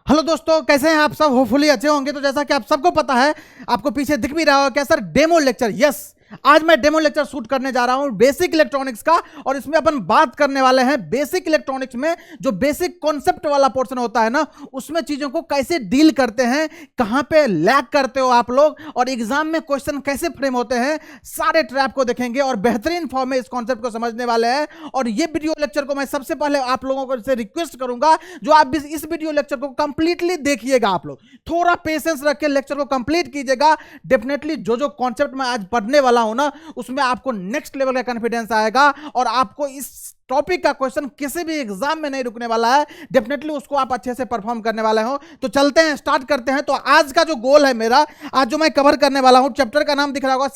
Hello दोस्तों, कैसे हैं आप सब? होपफुली अच्छे होंगे। तो जैसा कि आप सबको पता है, आपको पीछे दिख भी रहा होगा क्या सर, डेमो लेक्चर। यस, आज मैं डेमो लेक्चर शूट करने जा रहा हूं बेसिक इलेक्ट्रॉनिक्स का, और इसमें अपन बात करने वाले हैं बेसिक इलेक्ट्रॉनिक्स में जो बेसिक कॉन्सेप्ट वाला पोर्शन होता है ना, उसमें चीजों को कैसे डील करते हैं, कहां पे लैग करते हो आप लोग, और एग्जाम में क्वेश्चन कैसे फ्रेम होते हैं, सारे ट्रैप को देखेंगे और बेहतरीन फॉर्म में इस कॉन्सेप्ट को समझने वाले हैं। और ये वीडियो लेक्चर को मैं सबसे पहले आप लोगों को रिक्वेस्ट करूंगा, जो आप इस वीडियो लेक्चर को कंप्लीटली देखिएगा। आप लोग थोड़ा पेशेंस रख के लेक्चर को कंप्लीट कीजिएगा। डेफिनेटली जो जो कॉन्सेप्ट मैं आज पढ़ने वाला हूं ना, उसमें आपको नेक्स्ट लेवल का कॉन्फिडेंस आएगा और आपको इस टॉपिक का क्वेश्चन किसी भी एग्जाम में नहीं रुकने वाला है। डेफिनेटली उसको आप अच्छे से परफॉर्म करने वाले हो। तो चलते हैं, स्टार्ट करते हैं। तो आज का जो गोल है मेरा, आज जो मैं कवर करने वाला हूं, चैप्टर का नाम दिख रहा होगा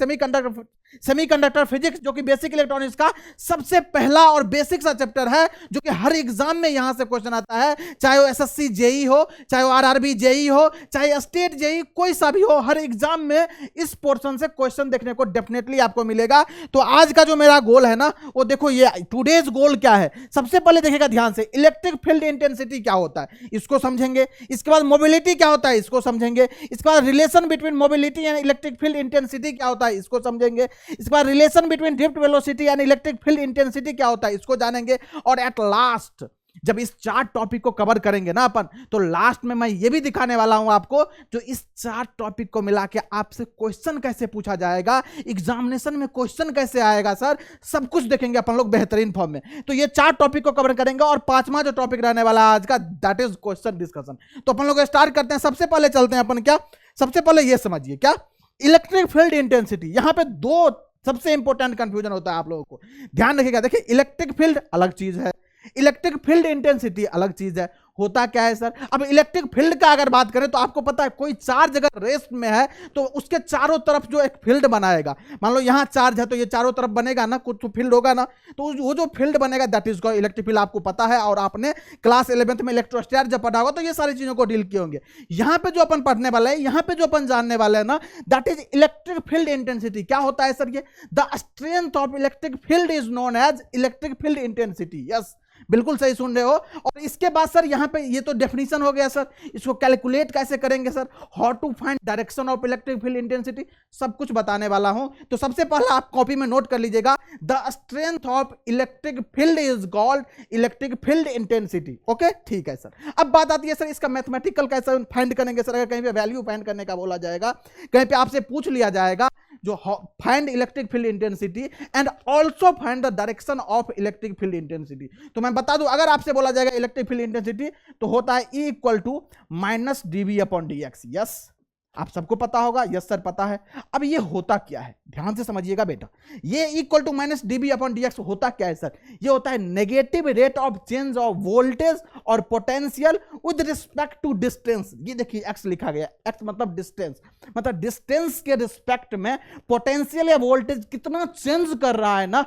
सेमीकंडक्टर फिजिक्स, जो कि बेसिक इलेक्ट्रॉनिक्स का सबसे पहला और बेसिक सा चैप्टर है, जो कि हर एग्जाम में यहां से क्वेश्चन आता है, चाहे वो एसएससी जेई हो, चाहे वो आरआरबी जेई हो, चाहे स्टेट जेई, कोई सा भी हो, हर एग्जाम में इस पोर्शन से क्वेश्चन देखने को डेफिनेटली आपको मिलेगा। तो आज का जो मेरा गोल है ना, वो देखो, ये टुडेज गोल क्या है। सबसे पहले देखिएगा ध्यान से, इलेक्ट्रिक फील्ड इंटेंसिटी क्या होता है, इसको समझेंगे। इसके बाद मोबिलिटी क्या होता है, इसको समझेंगे। इसके बाद relation between mobility and electric field intensity क्या होता है, इसको समझेंगे। इसके बाद relation between drift velocity and electric field intensity क्या होता है, इसको जानेंगे। और एट लास्ट, जब इस चार टॉपिक को कवर करेंगे ना अपन, तो लास्ट में मैं ये भी दिखाने वाला हूं आपको, जो इस चार टॉपिक को मिला के आपसे क्वेश्चन कैसे पूछा जाएगा, एग्जामिनेशन में क्वेश्चन कैसे आएगा सर, सब कुछ देखेंगे अपन लोग बेहतरीन फॉर्म में। तो ये चार टॉपिक को कवर करेंगे। और पांचवा जो टॉपिक रहने वाला है आज का, दैट इज क्वेश्चन डिस्कशन। तो अपन लोग स्टार्ट करते हैं। सबसे पहले चलते हैं अपन, क्या सबसे पहले ये समझिए, क्या इलेक्ट्रिक फील्ड इंटेंसिटी। यहां पे दो सबसे इंपॉर्टेंट कंफ्यूजन होता है आप लोगों को, ध्यान रखिएगा। देखिए, इलेक्ट्रिक फील्ड अलग चीज है, इलेक्ट्रिक फील्ड इंटेंसिटी अलग चीज है। होता क्या है सर, अब इलेक्ट्रिक फील्ड का अगर बात करें तो आपको पता है, कोई चार्ज अगर रेस्ट में है तो उसके चारों तरफ जो एक फील्ड बनाएगा, मान लो यहां चार्ज है तो ये चारों तरफ बनेगा ना, कुछ तो फील्ड होगा ना, तो वो जो फील्ड बनेगा that is called electric field. आपको पता है, और आपने क्लास 11th में इलेक्ट्रोस्टैट जब पढ़ा होगा तो ये सारी चीजों को डील किए होंगे। यहां पे जो अपन पढ़ने वाला है, यहां पे जो अपन जानने वाले हैं ना, that is electric field intensity. क्या होता है सर ये, the strength of electric field is known as electric field intensity. Yes, बिल्कुल सही सुन रहे हो। और इसके बाद सर यहां पे ये तो डेफिनेशन हो गया सर, इसको कैलकुलेट कैसे करेंगे sir, how to find direction of electric field intensity, सब कुछ बताने वाला हूं। तो सबसे पहले आप कॉपी में नोट कर लीजिएगा, the strength of electric field is called electric field intensity. Okay, ठीक है सर। अब बात आती है सर, इसका मैथमेटिकल कैसे फाइंड करेंगे सर। अगर कहीं पे वैल्यू फाइंड करने का बोला जाएगा, कहीं पे आपसे पूछ लिया जाएगा जो find electric field intensity and also find the direction of electric field intensity, तो मैं बता दूं, अगर आपसे बोला जाएगा इलेक्ट्रिक फील्ड इंटेंसिटी, तो होता है E equal to minus dV/dx। Yes, आप सबको पता होगा। यस सर, पता है। अब ये होता क्या है, ध्यान से समझिएगा बेटा। ये इक्वल टू माइनस dV/dx होता क्या है सर, ये होता है negative rate of change of voltage और potential with respect to distance. ये देखिए, x लिखा गया, x मतलब डिस्टेंस, मतलब डिस्टेंस के रिस्पेक्ट में पोटेंशियल या वोल्टेज कितना चेंज कर रहा है ना,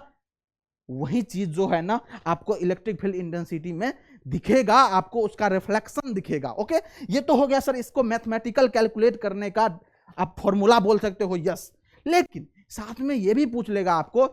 वही चीज जो है ना आपको इलेक्ट्रिक फील्ड इंटेंसिटी में दिखेगा, आपको उसका रिफ्लेक्शन दिखेगा। ओके, ये तो हो गया सर इसको मैथमेटिकल कैलकुलेट करने का आप फॉर्मूला बोल सकते हो। यस, लेकिन साथ में ये भी पूछ लेगा आपको,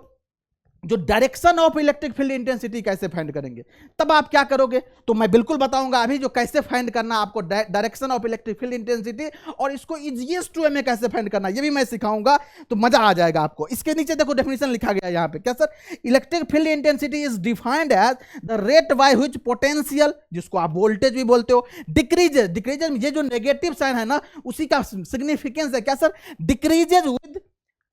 जो direction of electric field intensity कैसे फाइंड करेंगे, तब आप क्या करोगे, तो मैं बिल्कुल बताऊंगा अभी, जो कैसे फाइंड करना आपको direction of electric field intensity, और इसको इजीएस्ट वे में कैसे फाइंड करना ये भी मैं सिखाऊंगा, तो मजा आ जाएगा आपको। इसके नीचे देखो डेफिनेशन लिखा गया है यहाँ पे, क्या sir, electric field intensity is defined as the rate by which potential, जिसको आप वोल्टेज भी बोलते हो, डिक्रीजेज, ये जो नेगेटिव साइन है ना, उसी का सिग्निफिकेंस है क्या sir, decreases with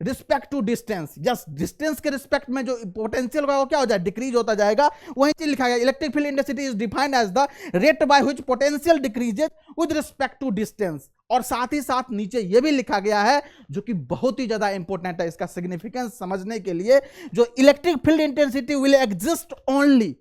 respect to distance. Yes, distance के रिस्पेक्ट में जो पोटेंशियल होगा वो क्या हो जाए, डिक्रीज होता जाएगा। वही चीज लिखा गया, electric field intensity is defined as the rate by which potential decreases with respect to distance. और साथ ही साथ नीचे ये भी लिखा गया है, जो कि बहुत ही ज्यादा इंपॉर्टेंट है इसका सिग्निफिकेंस समझने के लिए, जो electric field intensity will exist only,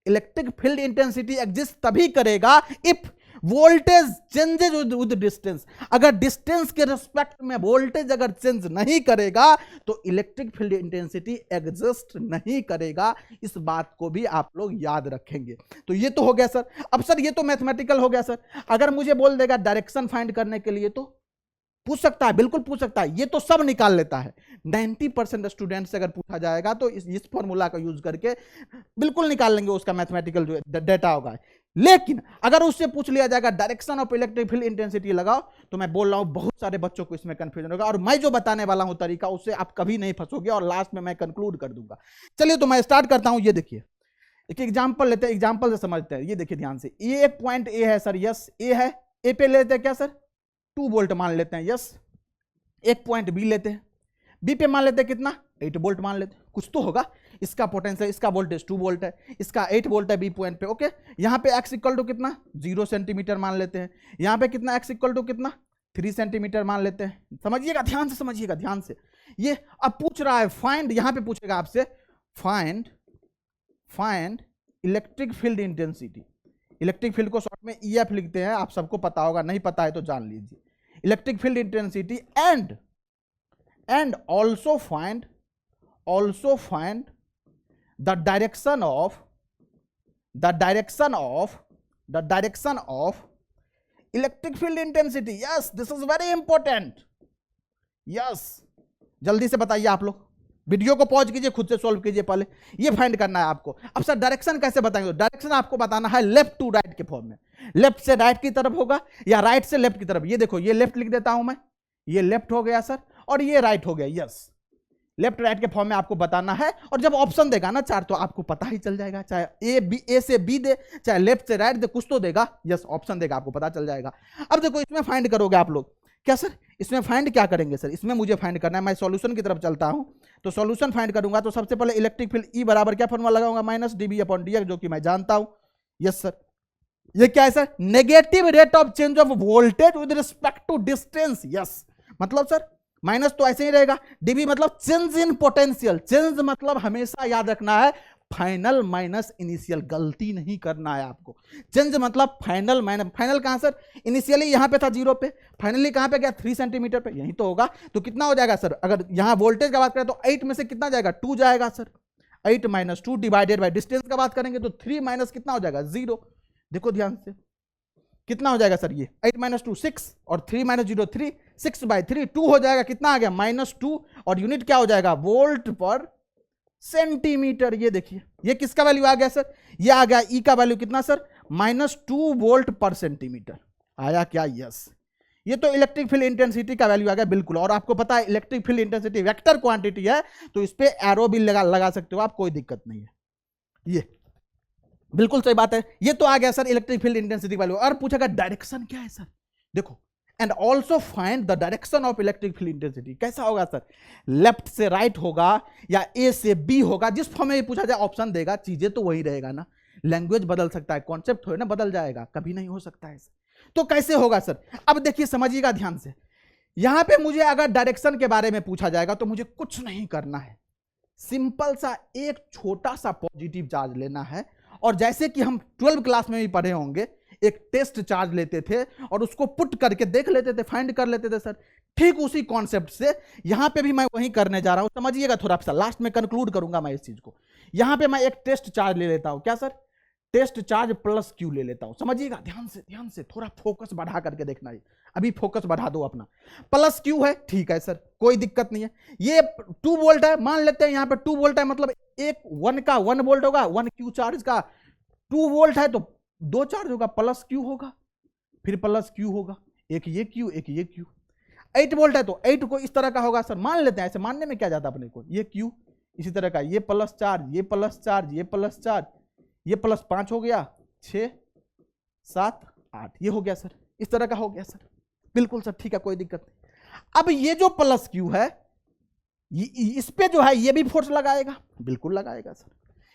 electric field intensity exist तभी करेगा if voltage changes with distance. अगर डिस्टेंस के रिस्पेक्ट में वोल्टेज अगर चेंज नहीं करेगा तो इलेक्ट्रिक फील्ड इंटेंसिटी एग्जिस्ट नहीं करेगा। इस बात को भी आप लोग याद रखेंगे। तो ये तो हो गया सर। अब सर ये तो मैथमेटिकल हो गया सर। अगर मुझे बोल देगा डायरेक्शन फाइंड करने के लिए, तो पूछ सकता है, बिल्कुल पूछ सकता है, ये तो सब निकाल लेता है। 90% स्टूडेंट से अगर पूछा जाएगा तो इस फॉर्मूला का यूज करके बिल्कुल निकाल लेंगे उसका मैथमेटिकल जो डेटा होगा। लेकिन अगर उससे पूछ लिया जाएगा direction of electric field intensity लगाओ, तो मैं बोल रहा हूं बहुत सारे बच्चों को इसमें कंफ्यूजन होगा, और मैं जो बताने वाला हूं तरीका उससे आप कभी नहीं फंसोगे, और लास्ट में मैं कंक्लूड कर दूंगा। चलिए तो मैं स्टार्ट करता हूं। ये देखिए एक एग्जांपल लेते हैं, एग्जांपल से समझते हैं। ये देखिए ध्यान से, ये एक पॉइंट ए है सर, यस ए है, ए पे लेते हैं क्या सर 2 वोल्ट मान लेते हैं, यस। एक पॉइंट बी लेते हैं, बी पे मान लेते हैं कितना 8 वोल्ट मान लेते हैं, कुछ तो होगा। इसका पोटेंशियल, इसका वोल्टेज 2 वोल्ट है, इसका 8 वोल्ट है बी पॉइंट पे, ओके। यहाँ पे x इक्वल टू कितना 0 सेंटीमीटर मान लेते हैं, यहाँ पे कितना x इक्वल टू कितना 3 सेंटीमीटर मान लेते हैं। समझिएगा ध्यान से, समझिएगा ध्यान से। ये अब पूछ रहा है फाइंड, यहाँ पे पूछेगा आपसे find electric field intensity. Electric field को शॉर्ट में EF लिखते हैं, आप सबको पता होगा, नहीं पता है तो जान लीजिए। Electric field intensity and also find the direction of electric field intensity. Yes, this is very important. Yes, जल्दी से बताइए आप लोग, वीडियो को पॉज कीजिए, खुद से सॉल्व कीजिए, पहले ये फाइंड करना है आपको। अब सर डायरेक्शन कैसे बताएंगे? डायरेक्शन आपको बताना है लेफ्ट टू राइट के फॉर्म में, लेफ्ट से राइट की तरफ होगा या राइट से लेफ्ट की तरफ। ये देखो, ये लेफ्ट लिख देता हूं मैं, ये लेफ्ट हो गया सर, और ये राइट हो गया, यस। लेफ्ट राइट के फॉर्म में आपको बताना है, और जब ऑप्शन देगा ना 4 तो आपको पता ही चल जाएगा, चाहे ए से बी दे, चाहे लेफ्ट से राइट दे, कुछ तो देगा, यस ऑप्शन देगा, आपको पता चल जाएगा। अब देखो इसमें फाइंड करोगे आप लोग, क्या सर इसमें फाइंड क्या करेंगे सर? इसमें मुझे फाइंड करना है, मैं सॉल्यूशन की तरफ चलता हूं, तो सॉल्यूशन फाइंड करूंगा। तो सबसे पहले इलेक्ट्रिक फील्ड ई बराबर क्या फॉर्मूला लगाऊंगा, -dB/dx, जो कि मैं जानता हूं, यस सर। ये क्या है sir? Negative rate of change of voltage with respect to distance, yes. मतलब सर माइनस तो ऐसे ही रहेगा, डीबी मतलब चेंज इन पोटेंशियल, चेंज मतलब हमेशा याद रखना है फाइनल माइनस इनिशियल, गलती नहीं करना है आपको। चेंज मतलब फाइनल माइनस, फाइनल कहां सर? इनिशियली यहां पे था 0 पे, फाइनली कहां पे गया 3 सेंटीमीटर पे, यही तो होगा। तो कितना हो जाएगा सर? अगर यहां वोल्टेज का बात करें तो 8 में से कितना जाएगा 2 जाएगा सर, 8 - 2 डिवाइडेड बाय डिस्टेंस का बात करेंगे तो 3 माइनस कितना हो जाएगा 0। देखो ध्यान से कितना हो जाएगा सर, ये 8 - 2 6, और 3 - 0 3, 6/3 2 हो जाएगा, कितना आ गया -2, और यूनिट क्या हो जाएगा वोल्ट पर सेंटीमीटर। ये देखिए ये किसका वैल्यू आ गया सर? ये आ गया ई का वैल्यू कितना सर -2 वोल्ट पर सेंटीमीटर आया क्या? यस। ये तो इलेक्ट्रिक फील्ड इंटेंसिटी का वैल्यू आ गया, बिल्कुल। और आपको पता है electric field intensity vector quantity है, तो इस पे एरो भी लगा सकते हो आप, कोई दिक्कत नहीं है। ये बिल्कुल सही बात है। ये तो आ गया sir electric field intensity value. और पूछेगा डायरेक्शन क्या है सर? देखो, and also find the direction of electric field intensity. कैसा होगा सर? लेफ्ट से राइट होगा या ए से बी होगा, जिस फॉर्म में पूछा जाए ऑप्शन देगा, चीजें तो वही रहेगा ना, लैंग्वेज बदल सकता है, कॉन्सेप्ट हो ना बदल जाएगा, कभी नहीं हो सकता है। तो कैसे होगा सर? अब देखिए समझिएगा ध्यान से, यहां पे मुझे अगर डायरेक्शन के बारे में पूछा जाएगा तो मुझे कुछ नहीं करना है, सिंपल सा एक छोटा सा पॉजिटिव चार्ज लेना है। और जैसे कि हम 12th क्लास में भी पढ़े होंगे, एक टेस्ट चार्ज लेते थे और उसको पुट करके देख लेते थे, फाइंड कर लेते थे सर, ठीक उसी कॉन्सेप्ट से यहां पे भी मैं वही करने जा रहा हूं। समझिएगा थोड़ा सा, लास्ट में कंक्लूड करूंगा मैं इस चीज को। यहां पे मैं एक टेस्ट चार्ज ले लेता हूं, क्या sir? Test charge plus Q ले लेता हूं। समझिएगा ध्यान से थोड़ा फोकस बढ़ा करके देखना है, अभी फोकस बढ़ा दो अपना। प्लस क्यू है, ठीक है सर, कोई दिक्कत नहीं है। ये 2 वोल्ट है, मान लेते हैं यहाँ पे 2 वोल्ट है, मतलब एक 1 का 1 वोल्ट होगा, 1 क्यू चार्ज का 2 वोल्ट है तो 2 चार्ज होगा, प्लस क्यू होगा, फिर प्लस क्यू होगा, एक ये क्यू एक ये क्यू। 8 वोल्ट है तो 8 को इस तरह का होगा सर, मान लेते हैं, ऐसे मानने में क्या जाता अपने को, ये क्यू इसी तरह का, ये प्लस चार्ज, ये प्लस चार्ज, ये प्लस चार्ज, ये प्लस 5 हो गया, 6 7 8, ये हो गया सर, इस तरह का हो गया सर, बिल्कुल सर, ठीक है, कोई दिक्कत नहीं। अब ये जो प्लस क्यू है, इस पे जो है ये भी फोर्स लगाएगा, बिल्कुल लगाएगा सर।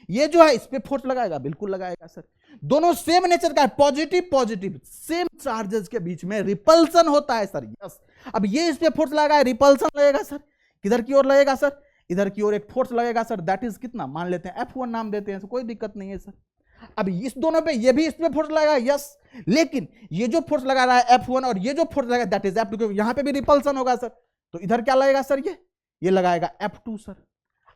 ये जो है इस पे फोर्स लगाएगा, बिल्कुल लगाएगा सर। दोनों सेम नेचर का है, पॉजिटिव पॉजिटिव, सेम चार्जेस के बीच में रिपल्सन होता है सर, यस। अब ये इस पे फोर्स लगाए, रिपल्सन लगेगा सर, किधर की ओर लगेगा सर? इधर की ओर एक फोर्स लगेगा सर, दैट इज कितना, मान लेते हैं F1 नाम देते हैं, तो कोई दिक्कत नहीं है सर। अब इस दोनों पे, ये भी इस पे फोर्स लगाएगा, यस, लेकिन ये जो फोर्स लगा रहा है F1 और ये जो फोर्स लगेगा दैट इज F2, क्योंकि यहां पे भी रिपल्सन होगा सर। तो इधर क्या लगेगा सर? ये लगाएगा F2 सर।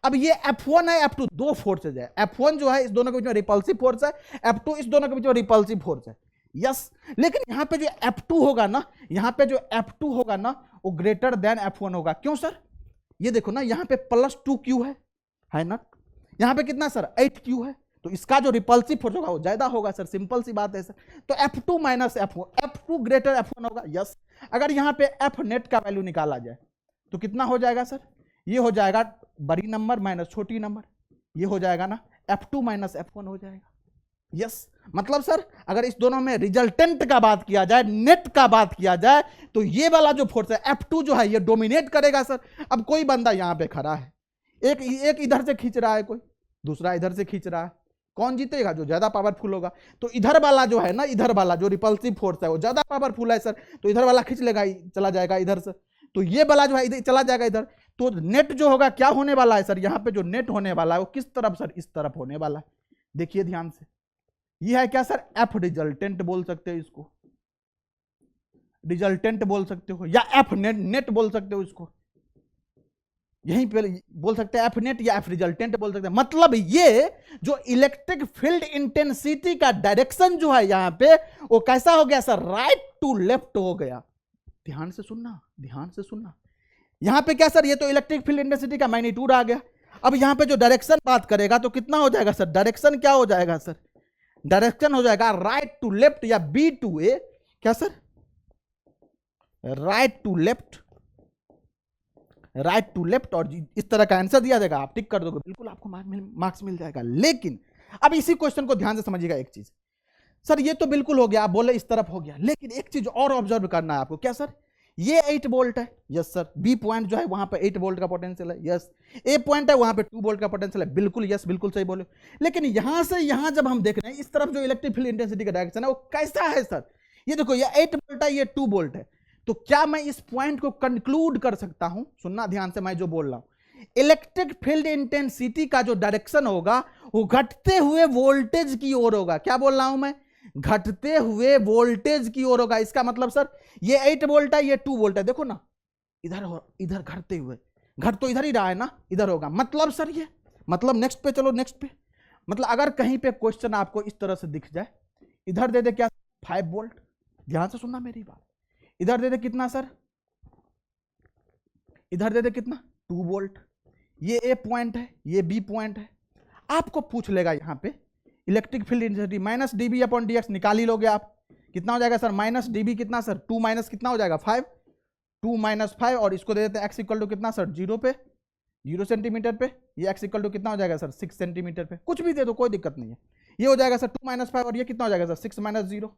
अब ये F1 है F2, दो फोर्सेज है, F1 जो है इस दोनों के बीच में रिपल्सिव फोर्स है, F2 इस दोनों के बीच में रिपल्सिव फोर्स है, यस। लेकिन यहां पे जो F2 होगा ना, यहां पे जो F2 होगा ना, वो ग्रेटर देन F1 होगा। क्यों सर? ये देखो ना, यहां पे +2Q है ना, यहां पे कितना सर 8Q है, तो इसका जो रिपल्सिव फोर्स होगा वो ज्यादा होगा सर, सिंपल सी बात है सर। तो F2 minus F1, F2 greater F1 होगा, यस। अगर यहाँ पे F नेट का वैल्यू निकाला जाए तो कितना हो जाएगा सर, ये हो जाएगा बड़ी नंबर माइनस छोटी नंबर, ये हो जाएगा ना F2 माइनस F1 हो जाएगा, यस। मतलब सर अगर इस दोनों में रिजल्टेंट का बात किया जाए, नेट का बात किया जाए, तो ये वाला जो फोर्स है F2 जो है ये डोमिनेट करेगा सर। अब कोई बंदा यहाँ पे खड़ा है, एक इधर से खींच रहा है, कोई दूसरा इधर से खींच रहा है, कौन जीतेगा? जो ज्यादा पावरफुल होगा। तो इधर वाला जो है ना, इधर वाला जो रिपल्सिव फोर्स है वो ज्यादा पावरफुल है सर, तो इधर वाला खींच लेगा, चला जाएगा इधर से, तो ये वाला जो है इधर चला जाएगा इधर। तो नेट जो होगा क्या होने वाला है सर, यहाँ पे जो नेट होने वाला है वो किस तरफ सर, इस तरफ होने वाला है। देखिए ध्यान से, ये है क्या सर, एफ रिजल्टेंट बोल सकते हो इसको, रिजल्टेंट बोल सकते हो, या एफ नेट बोल सकते हो इसको, यहीं पे बोल सकते हैं एफ नेट या एफ रिजल्टेंट बोल सकते हैं। मतलब ये जो इलेक्ट्रिक फील्ड इंटेंसिटी का डायरेक्शन जो है यहाँ पे वो कैसा हो गया सर, राइट टू लेफ्ट हो गया। ध्यान से सुनना, ध्यान से सुनना। यहां पे क्या सर, ये तो इलेक्ट्रिक फील्ड इंटेंसिटी का मैग्नीट्यूड आ गया। अब यहां पे जो डायरेक्शन बात करेगा तो कितना हो जाएगा सर, डायरेक्शन क्या हो जाएगा सर, डायरेक्शन हो जाएगा राइट टू लेफ्ट या बी टू ए, क्या sir, right to left, right to left, और इस तरह का आंसर दिया जाएगा, आप टिक कर दोगे बिल्कुल आपको मार्क्स मिल जाएगा। लेकिन अब इसी क्वेश्चन को ध्यान से समझिएगा एक चीज, सर ये तो बिल्कुल हो गया, आप बोले इस तरफ हो गया, लेकिन एक चीज और ऑब्जर्व करना है आपको, क्या सर, ये 8 वोल्ट है, यस सर, बी पॉइंट जो है वहां पे 8 वोल्ट का पोटेंशियल है, यस, ए पॉइंट है वहां पे 2 वोल्ट का पोटेंशियल है, बिल्कुल यस, बिल्कुल सही बोले। लेकिन यहां से यहां जब हम देख रहे हैं इस तरफ जो इलेक्ट्रिक फील्ड इंटेंसिटी का डायरेक्शन है वो कैसा है सर, ये देखो ये 8 वोल्ट है, ये 2 वोल्ट है। तो क्या मैं इस पॉइंट को कंक्लूड कर सकता हूं, सुनना ध्यान से मैं जो बोल रहा हूं, इलेक्ट्रिक फील्ड इंटेंसिटी का जो डायरेक्शन होगा वो घटते हुए वोल्टेज की ओर होगा। क्या बोल रहा हूं मैं, घटते हुए वोल्टेज की ओर होगा। इसका मतलब सर ये 8 वोल्ट है, ये 2 वोल्ट है, देखो ना इधर घटते हुए, घट तो इधर ही रहा है ना, इधर होगा। मतलब सर ये, मतलब नेक्स्ट पे चलो, नेक्स्ट पे, मतलब अगर कहीं पे क्वेश्चन आपको इस तरह से दिख जाए, इधर दे दे क्या 5 वोल्ट, ध्यान से सुनना मेरी बात, इधर दे दे कितना सर, इधर दे दे कितना 2 वोल्ट, ये ए पॉइंट है, ये बी पॉइंट है, आपको पूछ लेगा यहां पे electric field intensity minus DB upon DX, निकाल ही लोगे आप, कितना हो जाएगा सर, माइनस डीबी कितना सर, 2 माइनस कितना हो जाएगा 5, 2 माइनस 5, और इसको दे देते हैं एक्स इक्वल टू कितना सर, 0 पे, 0 सेंटीमीटर पे, ये एक्स इक्वल टू कितना हो जाएगा सर 6 सेंटीमीटर पे, कुछ भी दे दो कोई दिक्कत नहीं है। ये हो जाएगा सर 2 माइनस 5, और ये कितना हो जाएगा सर 6 माइनस 0,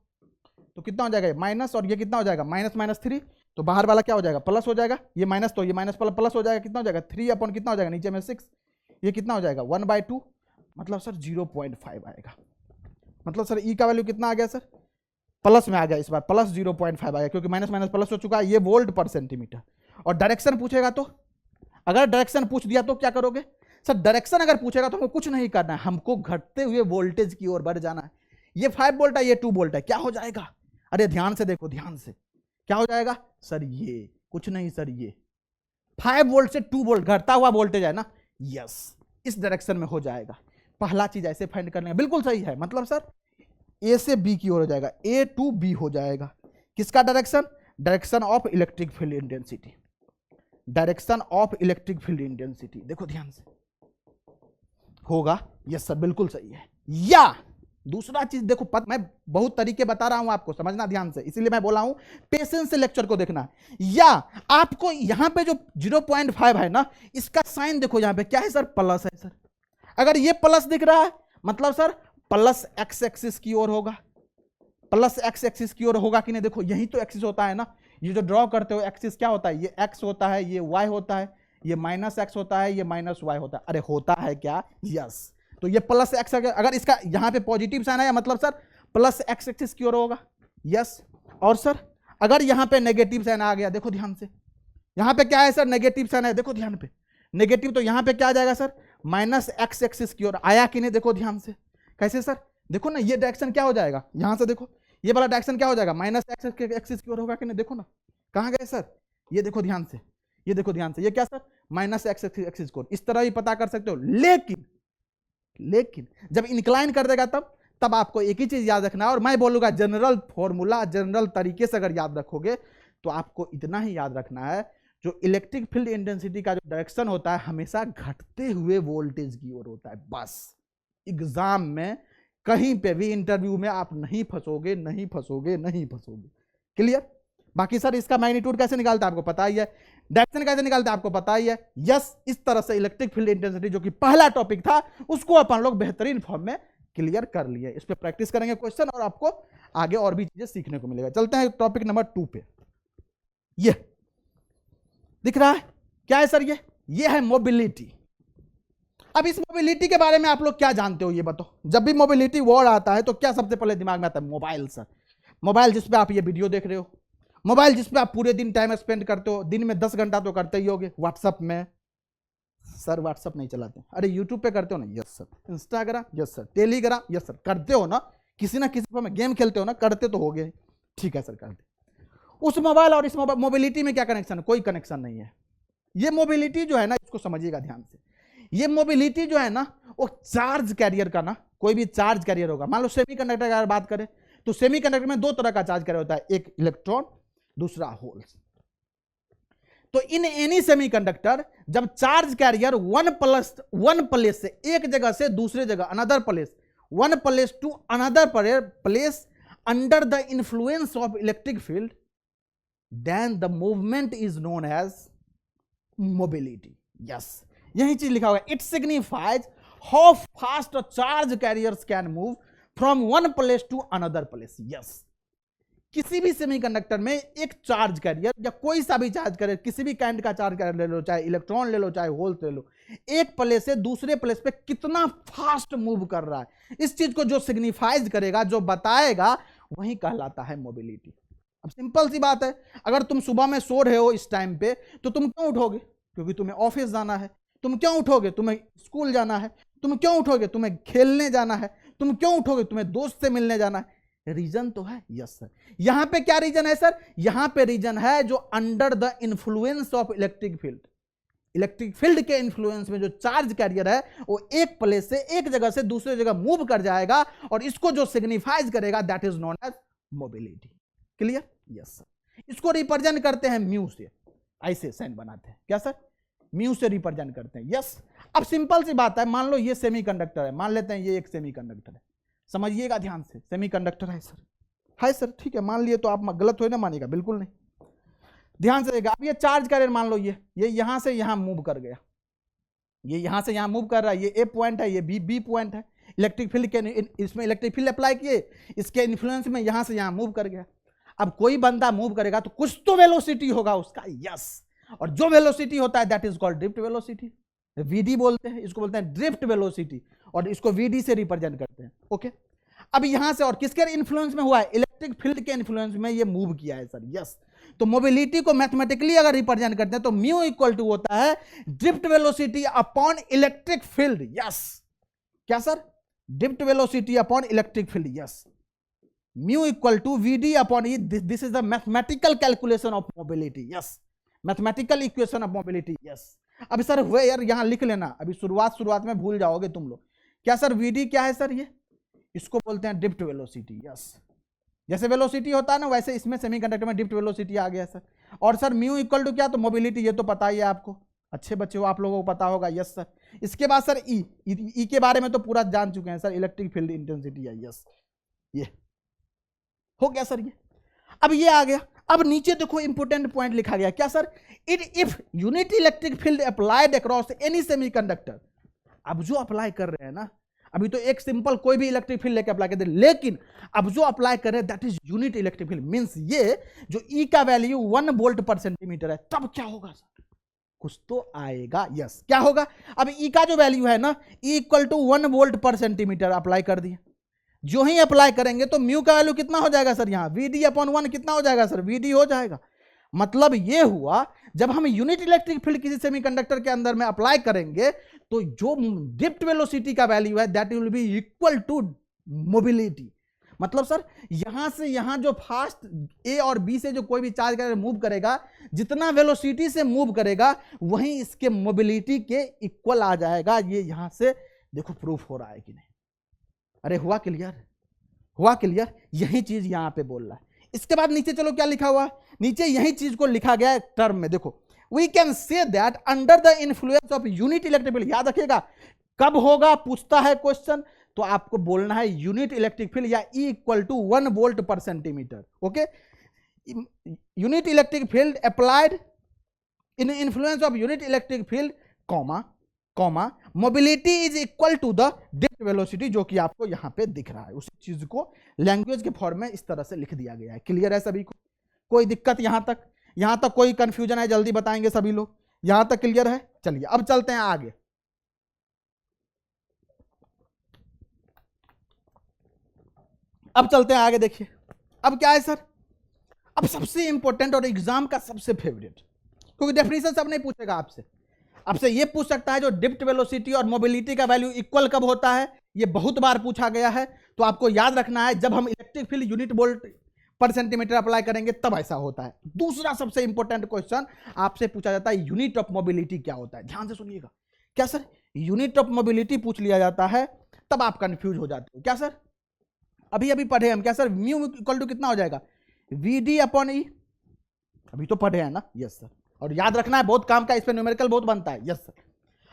तो कितना हो जाएगा माइनस, और ये कितना हो जाएगा माइनस माइनस 3, तो बाहर वाला क्या हो जाएगा प्लस हो जाएगा, ये माइनस तो ये माइनस प्लस हो जाएगा, कितना हो जाएगा 3 अपॉन कितना हो जाएगा नीचे में 6, ये कितना हो जाएगा 1/2, मतलब सर 0.5 आएगा। मतलब सर ई का वैल्यू कितना आ गया सर, प्लस में आ गया, इस बार प्लस 0.5 आ गया, क्योंकि माइनस माइनस प्लस हो चुका है, ये वोल्ट पर सेंटीमीटर। और डायरेक्शन पूछेगा तो, अगर डायरेक्शन पूछ दिया तो क्या करोगे सर, डायरेक्शन अगर पूछेगा तो हमको कुछ नहीं करना है, हमको घटते हुए वोल्टेज की ओर बढ़ जाना है। ये 5 वोल्ट है, ये 2 वोल्ट है, क्या हो जाएगा, अरे ध्यान से देखो, ध्यान से, क्या हो जाएगा सर, ये कुछ नहीं सर, ये 5 वोल्ट से 2 वोल्ट घटता हुआ वोल्टेज है ना, यस, इस डायरेक्शन में हो जाएगा। पहला चीज ऐसे फाइंड करने बिल्कुल सही है, मतलब सर ए से बी की ओर हो जाएगा, ए टू बी हो जाएगा, किसका direction, direction of electric field intensity, direction of electric field intensity, देखो ध्यान से होगा, यस सर बिल्कुल सही है। या दूसरा चीज देखो, मैं बहुत तरीके बता रहा हूं आपको, समझना ध्यान से, इसीलिए मैं बोला हूं पेशेंस से लेक्चर को देखना है। या आपको यहां पे जो 0.5 है ना, इसका साइन देखो, यहां पे क्या है सर, प्लस है सर, अगर ये प्लस दिख रहा है मतलब सर प्लस एक्स एक्सिस की ओर होगा, प्लस एक्स एक्सिस की ओर होगा कि नहीं, देखो यही तो एक्सिस होता है ना, ये जो ड्रॉ करते हो एक्सिस क्या होता है, ये एक्स होता है, ये वाई होता है, ये माइनस एक्स होता है, ये माइनस वाई होता है, अरे होता है क्या, यस, तो ये प्लस एक्स, अगर इसका यहां पे पॉजिटिव साइन है मतलब सर प्लस एक्स एक्सिस की ओर होगा, यस। और सर अगर यहां पे नेगेटिव साइन आ गया, देखो ध्यान से, यहां पे क्या है सर, नेगेटिव साइन है, देखो ध्यान पे, नेगेटिव, तो यहां पे क्या आ जाएगा सर, माइनस एक्स एक्सिस की ओर आया कि नहीं, देखो ध्यान से, कैसे सर, देखो ना, ये डायरेक्शन क्या हो जाएगा, यहां से देखो, ये वाला डायरेक्शन क्या हो जाएगा, माइनस एक्स एक्सिस की ओर होगा कि नहीं, देखो ना, कहां गए सर, ये देखो ध्यान से, ये देखो ध्यान से, ये क्या सर, माइनस एक्स एक्सिस की ओर, इस तरह ही पता कर सकते हो। लेकिन जब इंक्लाइन कर देगा तब आपको एक ही चीज याद रखना है, और मैं बोलूंगा जनरल फॉर्मूला, जनरल तरीके से अगर याद रखोगे तो आपको इतना ही याद रखना है, जो इलेक्ट्रिक फील्ड इंटेंसिटी का जो डायरेक्शन होता है हमेशा घटते हुए वोल्टेज की ओर होता है, बस एग्जाम में कहीं पे भी इंटरव्यू में आप नहीं फंसोगे, नहीं फंसोगे, नहीं फंसोगे। क्लियर? बाकी सर इसका मैग्नीट्यूड कैसे निकालते हैं आपको पता ही है, डायरेक्शन कैसे निकालते हैं आपको पता ही है। यस, इस तरह से इलेक्ट्रिक फील्ड इंटेंसिटी जो कि पहला टॉपिक था उसको अपन लोग बेहतरीन फॉर्म में क्लियर कर लिए। इस पे प्रैक्टिस करेंगे क्वेश्चन और आपको आगे और भी चीजें सीखने को मिलेगा। चलते हैं टॉपिक नंबर 2 पे। ये दिख रहा है क्या है सर? ये है मोबिलिटी। अब इस मोबिलिटी के बारे में आप लोग क्या जानते हो ये बताओ। जब भी मोबिलिटी वर्ड आता है तो क्या सबसे पहले दिमाग में आता है? Mobile sir. मोबाइल जिसपे आप ये वीडियो देख रहे हो, मोबाइल जिसपे आप पूरे दिन टाइम स्पेंड करते हो, दिन में 10 घंटा तो करते ही होगे। व्हाट्सएप में सर, व्हाट्सएप नहीं चलाते। अरे यूट्यूब पे करते हो ना? Yes sir. Instagram? Yes sir. Telegram? Yes sir. करते हो ना? किसी ना किसी पर गेम खेलते हो ना? करते तो होगे। ठीक है सर, करते। उस मोबाइल और इस मोबिलिटी में क्या कनेक्शन है? कोई कनेक्शन नहीं है। ये मोबिलिटी जो है ना, इसको समझिएगा ध्यान से। ये मोबिलिटी जो है ना, वो चार्ज कैरियर का ना, कोई भी चार्ज कैरियर होगा। मान लो सेमीकंडक्टर की अगर बात करें तो सेमीकंडक्टर में 2 तरह का चार्ज कैरियर होता है, एक इलेक्ट्रॉन, दूसरा होल्स। तो इन एनी सेमीकंडक्टर जब चार्ज कैरियर वन प्लेस से, एक जगह से दूसरे जगह, another place, one place to another place under the influence of electric field, then the movement is known as mobility. Yes, यही चीज लिखा हुआ है। It signifies how fast a charge carriers can move from one place to another place. Yes, किसी भी semiconductor में एक charge carrier या कोई सा भी चार्ज कैरियर, किसी भी काइंड का चार्ज कैरियर ले लो, चाहे इलेक्ट्रॉन ले लो, चाहे होल्स ले लो, एक प्लेस से दूसरे प्लेस पे कितना फास्ट मूव कर रहा है, इस चीज को जो सिग्निफाइज करेगा, जो बताएगा, वही कहलाता है मोबिलिटी। अब सिंपल सी बात है, अगर तुम सुबह में सो रहे हो इस टाइम पे, तो तुम क्यों उठोगे? क्योंकि तुम्हें ऑफिस जाना है। तुम क्यों उठोगे? तुम्हें स्कूल जाना है। तुम क्यों उठोगे? तुम्हें खेलने जाना है। तुम क्यों उठोगे? तुम्हें दोस्त से मिलने जाना है। रीजन तो है। Yes sir. यहां पे क्या रीजन है सर? यहां पे रीजन है जो under the influence of electric field, electric field के इन्फ्लुएंस में जो चार्ज कैरियर है वो एक प्लेस से, एक जगह से दूसरे जगह मूव कर जाएगा, और इसको जो सिग्निफाइज करेगा that is known as mobility. Clear? Yes sir. इसको रिप्रेजेंट करते हैं म्यू से, ऐसे साइन बनाते हैं। क्या सर? म्यू से रिप्रेजेंट करते हैं। यस। अब सिंपल सी बात है, मान लो ये सेमीकंडक्टर है, मान लेते हैं ये एक सेमीकंडक्टर है। समझिएगा ध्यान से, सेमीकंडक्टर है सर, है सर, ठीक है, मान लिए तो आप गलत हो ना मानिएगा, बिल्कुल नहीं, ध्यान से देखिएगा। अब ये चार्ज कैरियर मान लो ये यहां से यहां मूव कर गया, ये यहां से यहां मूव कर रहा है, ये ए पॉइंट है, ये बी पॉइंट है। इलेक्ट्रिक फील्ड के इसमें इलेक्ट्रिक फील्ड अप्लाई किए, इसके इन्फ्लुएंस में यहां से यहां मूव कर गया। अब कोई बंदा मूव करेगा तो कुछ तो वेलोसिटी होगा उसका। यस, और जो वेलोसिटी होता है that is called drift velocity, VD बोलते हैं इसको, बोलते हैं ड्रिफ्ट वेलोसिटी, और इसको वीडी से रिप्रेजेंट करते हैं। ओके, अब यहां से और किसके इन्फ्लुएंस में हुआ है? इलेक्ट्रिक फील्ड के इन्फ्लुएंस में ये मूव किया है सर। यस, तो मोबिलिटी को मैथमेटिकली अगर रिप्रेजेंट करते हैं तो म्यू इक्वल टू होता है drift velocity upon electric field. Yes, क्या sir? Drift velocity upon electric field. Yes, mu equal to VD upon E, this is the mathematical calculation of mobility. Yes, mathematical equation of mobility. Yes, अब sir हुए यार यहां लिख लेना, अभी शुरुआत में भूल जाओगे तुम लोग। क्या सर? वीडी क्या है सर? ये इसको बोलते हैं ड्रिफ्ट वेलोसिटी। यस, जैसे वेलोसिटी होता है ना वैसे इसमें सेमीकंडक्टर में ड्रिफ्ट वेलोसिटी आ गया सर। और सर म्यू इक्वल टू क्या? तो मोबिलिटी, ये तो पता ही है आपको, अच्छे बच्चे हो आप लोगों को पता होगा। Yes sir. इसके बाद सर ई के बारे में तो पूरा जान चुके हैं सर, इलेक्ट्रिक फील्ड इंटेंसिटी है। यस, ये हो गया सर। ये अब ये आ गया। अब नीचे देखो इंपोर्टेंट पॉइंट लिखा गया, क्या sir? If unit electric field applied across any semiconductor. अब जो अप्लाई कर रहे हैं ना, अभी तो एक सिंपल कोई भी इलेक्ट्रिक फील्ड लेके अप्लाई कर दे, लेकिन अब जो अप्लाई कर रहे हैं that is unit electric field, means ये जो ई का वैल्यू 1 वोल्ट पर सेंटीमीटर है, तब क्या होगा सर? कुछ तो आएगा। यस, क्या होगा? अब ई का जो वैल्यू है ना, E equal to 1 volt per centimetre apply कर दिया। जो ही अप्लाई करेंगे तो म्यू का वैल्यू कितना हो जाएगा सर? यहाँ वीडी अपॉन 1 कितना हो जाएगा सर? वीडी हो जाएगा। मतलब ये हुआ जब हम यूनिट इलेक्ट्रिक फील्ड किसी सेमीकंडक्टर के अंदर में अप्लाई करेंगे तो जो ड्रिफ्ट वेलोसिटी का वैल्यू है that will be equal to mobility. मतलब सर यहां से यहां जो फास्ट ए और बी से जो कोई भी चार्ज कैरियर मूव करेगा, जितना वेलोसिटी से मूव करेगा वहीं इसके मोबिलिटी के इक्वल आ जाएगा। ये यहां से देखो प्रूफ हो रहा है कि नहीं? अरे हुआ क्लियर? हुआ क्लियर? यही चीज यहां पे बोल रहा है। इसके बाद नीचे चलो क्या लिखा हुआ? नीचे यही चीज को लिखा गया है टर्म में, देखो we can say that under the influence of unit electric field. याद रखिएगा कब होगा पूछता है क्वेश्चन, तो आपको बोलना है यूनिट इलेक्ट्रिक फील्ड या E equal to 1 volt per centimeter. Okay, unit electric field applied in influence of unit electric field comma mobility is equal to the drift velocity, जो कि आपको यहां पे दिख रहा है। उसी चीज को लैंग्वेज के फॉर्म में इस तरह से लिख दिया गया है। क्लियर है सभी को? कोई दिक्कत यहां तक कोई कंफ्यूजन है जल्दी बताएंगे सभी लोग? यहां तक क्लियर है? चलिए अब चलते हैं आगे। देखिए अब क्या है सर, अब सबसे इंपॉर्टेंट और एग्जाम का सबसे फेवरेट, क्योंकि डेफिनेशन सब नहीं पूछेगा आपसे ये पूछ सकता है जो डिफ्ट वेलोसिटी और मोबिलिटी का वैल्यू इक्वल कब होता है, ये बहुत बार पूछा गया है। तो आपको याद रखना है जब हम electric field unit volt per centimetre apply करेंगे तब ऐसा होता है। दूसरा सबसे इंपॉर्टेंट क्वेश्चन आपसे पूछा जाता है यूनिट ऑफ मोबिलिटी क्या होता है। ध्यान से सुनिएगा। क्या सर यूनिट ऑफ मोबिलिटी पूछ लिया जाता है तब आप कंफ्यूज हो जाते हो। क्या सर अभी पढ़े हम? क्या सर म्यू इक्वल टू कितना हो जाएगा? VD upon E। अभी तो पढ़े हैं ना? Yes sir. और याद रखना है बहुत काम का, इस पे न्यूमेरिकल बहुत बनता है। Yes sir.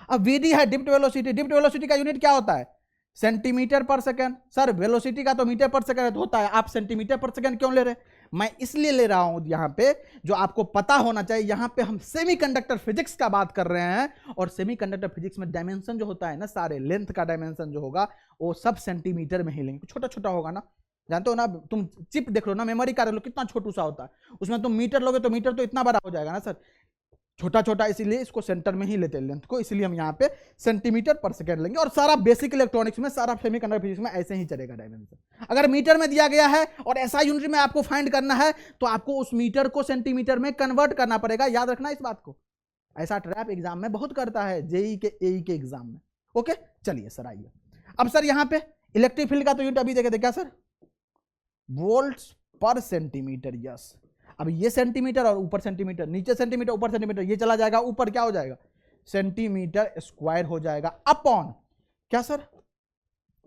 अब VD है डिफ्ट वेलोसिटी का यूनिट क्या होता है? Centimetre per second. Sir velocity का तो मीटर पर सेकंड होता है, आप सेंटीमीटर पर सेकंड क्यों ले रहे? मैं इसलिए ले रहा हूं यहां पे, जो आपको पता होना चाहिए, यहां पे हम सेमीकंडक्टर फिजिक्स का बात कर रहे हैं, और सेमीकंडक्टर फिजिक्स में डायमेंशन जो होता है ना, सारे लेंथ का डायमेंशन जो होगा वो सब सेंटीमीटर में ही लेंगे। छोटा छोटा होगा ना, जानते हो ना, तुम चिप देख लो ना, मेमोरी कार्ड लो कितना छोटू सा होता है, उसमें तुम मीटर लोगे तो मीटर तो इतना बड़ा हो जाएगा ना सर, छोटा छोटा, इसीलिए इसको सेंटर में ही लेते हैं लेंथ को, इसलिए हम यहाँ पे सेंटीमीटर पर सेकंड लेंगे। और सारा बेसिक इलेक्ट्रॉनिक्स में, सारा सेमीकंडक्टर फिजिक्स में ऐसे ही चलेगा डायमेंशन। अगर मीटर में दिया गया है और ऐसा यूनिट में आपको फाइंड करना है तो आपको उस मीटर को सेंटीमीटर में कन्वर्ट करना पड़ेगा। याद रखना इस बात को, ऐसा ट्रैप एग्जाम में बहुत करता है, जेई के एई के एग्जाम में। ओके चलिए सर आइए। अब सर यहाँ पे इलेक्ट्रिक फील्ड का तो यूनिट अभी देखे थे, क्या सर? वोल्ट्स पर सेंटीमीटर। यस। अब ये सेंटीमीटर और ऊपर सेंटीमीटर, नीचे सेंटीमीटर ऊपर सेंटीमीटर, ये चला जाएगा ऊपर, क्या हो जाएगा? सेंटीमीटर स्क्वायर हो जाएगा अपॉन क्या सर?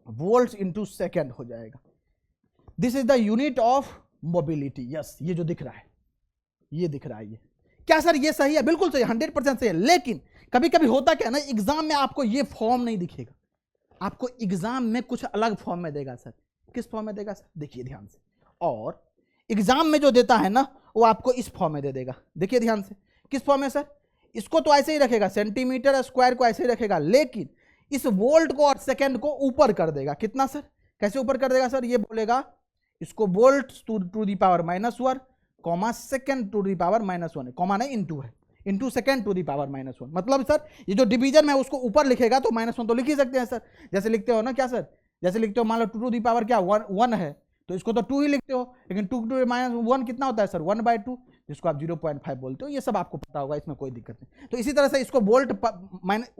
वोल्ट्स इनटू सेकंड हो जाएगा। This is the unit of mobility. Yes, ये जो दिख रहा है, ये दिख रहा है, ये क्या सर ये सही है? बिल्कुल सही, 100% सही है। लेकिन कभी कभी होता क्या ना, एग्जाम में आपको ये फॉर्म नहीं दिखेगा, आपको एग्जाम में कुछ अलग फॉर्म में देगा सर। किस फॉर्म में देगा सर? देखिए ध्यान से। और एग्जाम में जो देता है ना वो आपको इस फॉर्म में दे देगा। देखिए ध्यान से, किस फॉर्म में सर? इसको तो ऐसे ही रखेगा, सेंटीमीटर स्क्वायर को ऐसे ही रखेगा, लेकिन इस वोल्ट को और सेकंड को ऊपर कर देगा। कितना सर? कैसे ऊपर कर देगा सर? ये बोलेगा इसको volt to the power -1 comma second to the power -1, comma नहीं इंटू है, into second to the power -1। मतलब सर ये जो डिवीजन है उसको ऊपर लिखेगा तो -1 तो लिख ही सकते हैं सर, जैसे लिखते हो ना, क्या सर? जैसे लिखते हो, मान लो 2 टू दी पावर क्या 1 है तो इसको तो 2 ही लिखते हो, लेकिन 2 टू -1 कितना होता है सर? 1/2, जिसको आप 0.5 बोलते हो। ये सब आपको पता होगा, इसमें कोई दिक्कत नहीं। तो इसी तरह से इसको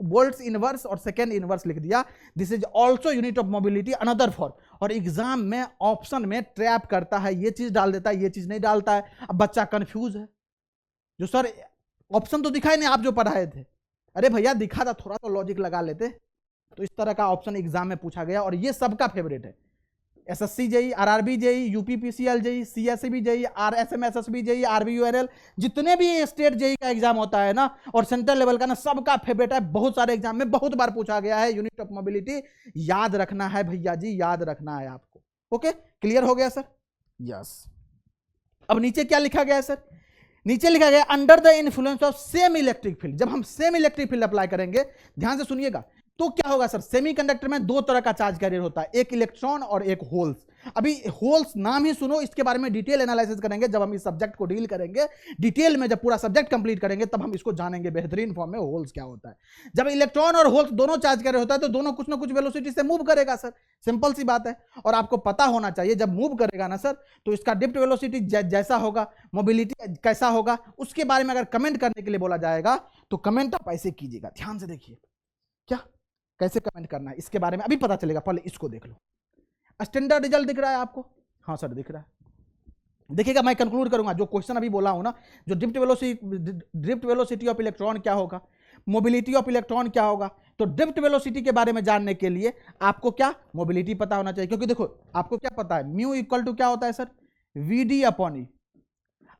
वोल्ट्स इनवर्स और सेकेंड इनवर्स लिख दिया। This is also unit of mobility, another for. और एग्जाम में ऑप्शन में ट्रैप करता है, ये चीज डाल देता है, ये चीज नहीं डालता है। अब बच्चा कंफ्यूज है, जो सर ऑप्शन तो दिखाई नहीं, आप जो पढ़ाए थे। अरे भैया दिखा था, थोड़ा तो लॉजिक लगा लेते। तो इस तरह का ऑप्शन एग्जाम में पूछा गया, और ये सबका फेवरेट है। SSC JE, RRB JE, UPPCL JE, CSEB JE, RSMSSB JE, RBUNL, जितने भी स्टेट जेई का एग्जाम होता है ना, और सेंट्रल लेवल का ना, सबका फेवरेट है। बहुत सारे एग्जाम में बहुत बार पूछा गया है यूनिट ऑफ मोबिलिटी। याद रखना है भैया जी, याद रखना है आपको। ओके क्लियर हो गया सर? यस। अब नीचे क्या लिखा गया है सर? नीचे लिखा गया under the influence of same electric field. जब हम सेम इलेक्ट्रिक फील्ड अप्लाई करेंगे, ध्यान से सुनिएगा, तो क्या होगा सर? सेमीकंडक्टर में 2 तरह का चार्ज कैरियर होता है, एक इलेक्ट्रॉन और एक होल्स। अभी होल्स नाम ही सुनो, इसके बारे में डिटेल एनालिसिस करेंगे जब हम इस सब्जेक्ट को डील करेंगे डिटेल में। जब पूरा सब्जेक्ट कंप्लीट करेंगे तब हम इसको जानेंगे बेहतरीन फॉर्म में, होल्स क्या होता है। जब इलेक्ट्रॉन और होल्स दोनों चार्ज कैरियर होता है तो दोनों कुछ ना कुछ वेलोसिटी से मूव करेगा सर, सिंपल सी बात है। और आपको पता होना चाहिए जब मूव करेगा ना सर, तो इसका डिफ्ट वेलोसिटी जैसा होगा, मोबिलिटी कैसा होगा, उसके बारे में अगर कमेंट करने के लिए बोला जाएगा तो कमेंट आप ऐसे कीजिएगा। ध्यान से देखिए क्या कैसे कमेंट करना है, इसके बारे में अभी पता चलेगा। पहले इसको देख लो। स्टैंडर्ड रिजल्ट दिख रहा है आपको? हाँ सर दिख रहा है। देखिएगा, मैं कंक्लूड करूंगा जो क्वेश्चन अभी बोला हूं ना, जो डिफ्ट वेलोसिटी ऑफ इलेक्ट्रॉन क्या होगा, मोबिलिटी ऑफ इलेक्ट्रॉन क्या होगा। तो डिफ्ट वेलोसिटी के बारे में जानने के लिए आपको क्या, मोबिलिटी पता होना चाहिए। क्योंकि देखो आपको क्या पता है, म्यू इक्वल टू क्या होता है सर? VD upon E।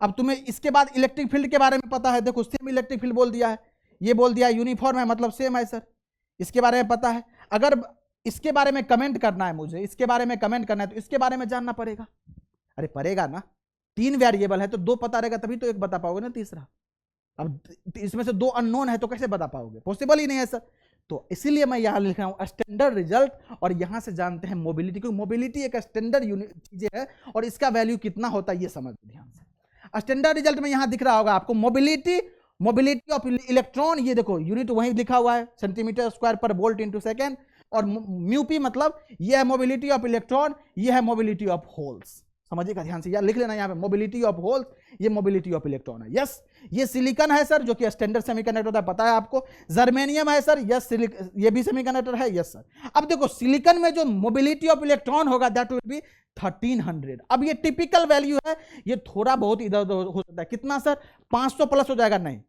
अब तुम्हें इसके बाद इलेक्ट्रिक फील्ड के बारे में पता है, देखो सेम इलेक्ट्रिक फील्ड बोल दिया है, ये बोल दिया यूनिफॉर्म है, मतलब सेम है सर, इसके बारे में पता है। अगर इसके बारे में कमेंट करना है मुझे, इसके बारे में कमेंट करना है, तो इसके बारे में जानना पड़ेगा। अरे पड़ेगा ना, 3 वेरिएबल है तो 2 पता रहेगा तभी तो एक बता पाओगे ना तीसरा। अब इसमें से 2 अननोन है तो कैसे बता पाओगे, पॉसिबल ही नहीं है सर। तो इसीलिए मैं यहां लिख रहा हूं स्टैंडर्ड रिजल्ट, और यहां से जानते हैं मोबिलिटी, क्योंकि मोबिलिटी एक स्टैंडर्ड यूनिट चीजें है और इसका वैल्यू कितना होता है ये समझ ध्यान से। स्टैंडर्ड रिजल्ट में यहां दिख रहा होगा आपको मोबिलिटी, मोबिलिटी ऑफ इलेक्ट्रॉन, ये देखो यूनिट वहीं लिखा हुआ है सेंटीमीटर स्क्वायर पर वोल्ट इंटू सेकेंड, और म्यू पी मतलब ये है मोबिलिटी ऑफ इलेक्ट्रॉन, ये है मोबिलिटी ऑफ होल्स। समझिएगा ध्यान से, यार लिख लेना यहाँ पे मोबिलिटी ऑफ होल्स, ये मोबिलिटी ऑफ इलेक्ट्रॉन है। यस, ये सिलिकॉन है सर जो कि स्टैंडर्ड सेमीकंडक्टर होता है, पता है आपको। जर्मेनियम है सर, यस ये भी सेमीकंडक्टर है, यस सर। अब देखो सिलिकॉन में जो मोबिलिटी ऑफ इलेक्ट्रॉन होगा दैट विल बी 1300। अब ये टिपिकल वैल्यू है, ये थोड़ा बहुत इधर उधर हो सकता है, कितना सर 500 प्लस हो जाएगा, नहीं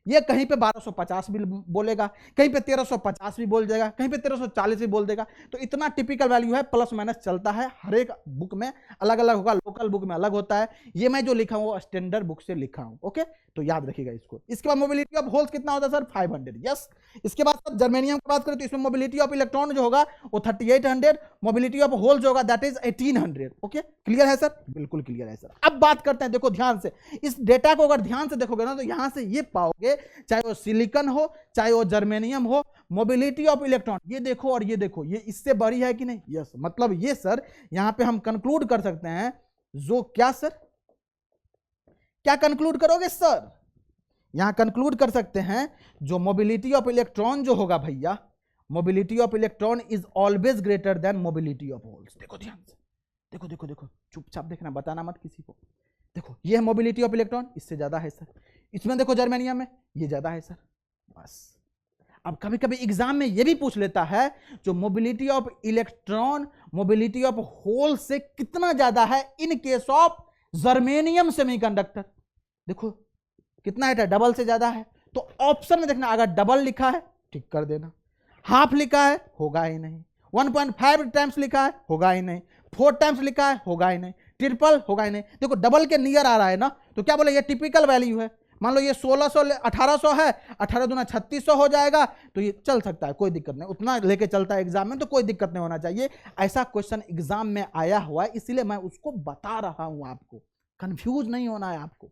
ये कहीं पे 1250 भी बोलेगा, कहीं पे 1350 भी बोल जाएगा, कहीं पे 1340 भी बोल देगा। तो इतना टिपिकल वैल्यू है, प्लस माइनस चलता है, हर एक बुक में अलग अलग होगा, लोकल बुक में अलग होता है। ये मैं जो लिखा हूं वो स्टैंडर्ड बुक से लिखा हूं, ओके, तो याद रखिएगा इसको। इसके बाद मोबिलिटी ऑफ होल्स कितना होता है सर 500, यस। इसके बाद सर जर्मेनियम की बात करें तो इसमें मोबिलिटी ऑफ इलेक्ट्रॉन जो होगा वो 3800, मोबिलिटी ऑफ होल्स जो होगा दैट इज 1800, ओके, क्लियर है सर, बिल्कुल क्लियर है सर। अब बात करते हैं, देखो ध्यान से इस डेटा को अगर ध्यान से देखोगे ना तो यहां से ये पाओगे, चाहे वो सिलिकॉन हो चाहे वो जर्मेनियम हो, मोबिलिटी ऑफ इलेक्ट्रॉन ये देखो और ये देखो, ये इससे बड़ी है कि नहीं, यस। मतलब ये सर यहां पे हम कंक्लूड कर सकते हैं, जो क्या सर, क्या कंक्लूड करोगे सर, यहां कंक्लूड कर सकते हैं जो मोबिलिटी ऑफ इलेक्ट्रॉन जो होगा भैया, mobility of electron is always greater than mobility of holes. देखो ध्यान से, देखो देखो देखो, चुपचाप देखना, बताना मत किसी को। देखो ये है मोबिलिटी ऑफ इलेक्ट्रॉन, इससे ज्यादा है सर। इसमें देखो जर्मेनियम में ये ज्यादा है सर, बस। अब कभी कभी एग्जाम में ये भी पूछ लेता है जो mobility of electron mobility of hole से कितना ज्यादा है in case of germanium semiconductor. देखो कितना है, डबल से ज्यादा है। तो ऑप्शन में देखना, अगर डबल लिखा है टिक कर देना, हाफ लिखा है होगा ही नहीं, 1.5 टाइम्स लिखा है होगा ही नहीं, 4 टाइम्स लिखा है होगा ही नहीं, ट्रिपल होगा ही नहीं। देखो डबल के नियर आ रहा है ना, तो क्या बोले ये टिपिकल वैल्यू है। मान लो ये 1600 1800 है, 18 दूना 3600 हो जाएगा, तो ये चल सकता है, कोई दिक्कत नहीं, उतना लेके चलता है एग्जाम में, तो कोई दिक्कत नहीं होना चाहिए। ऐसा क्वेश्चन एग्जाम में आया हुआ है, इसीलिए मैं उसको बता रहा हूं आपको, कंफ्यूज नहीं होना है आपको,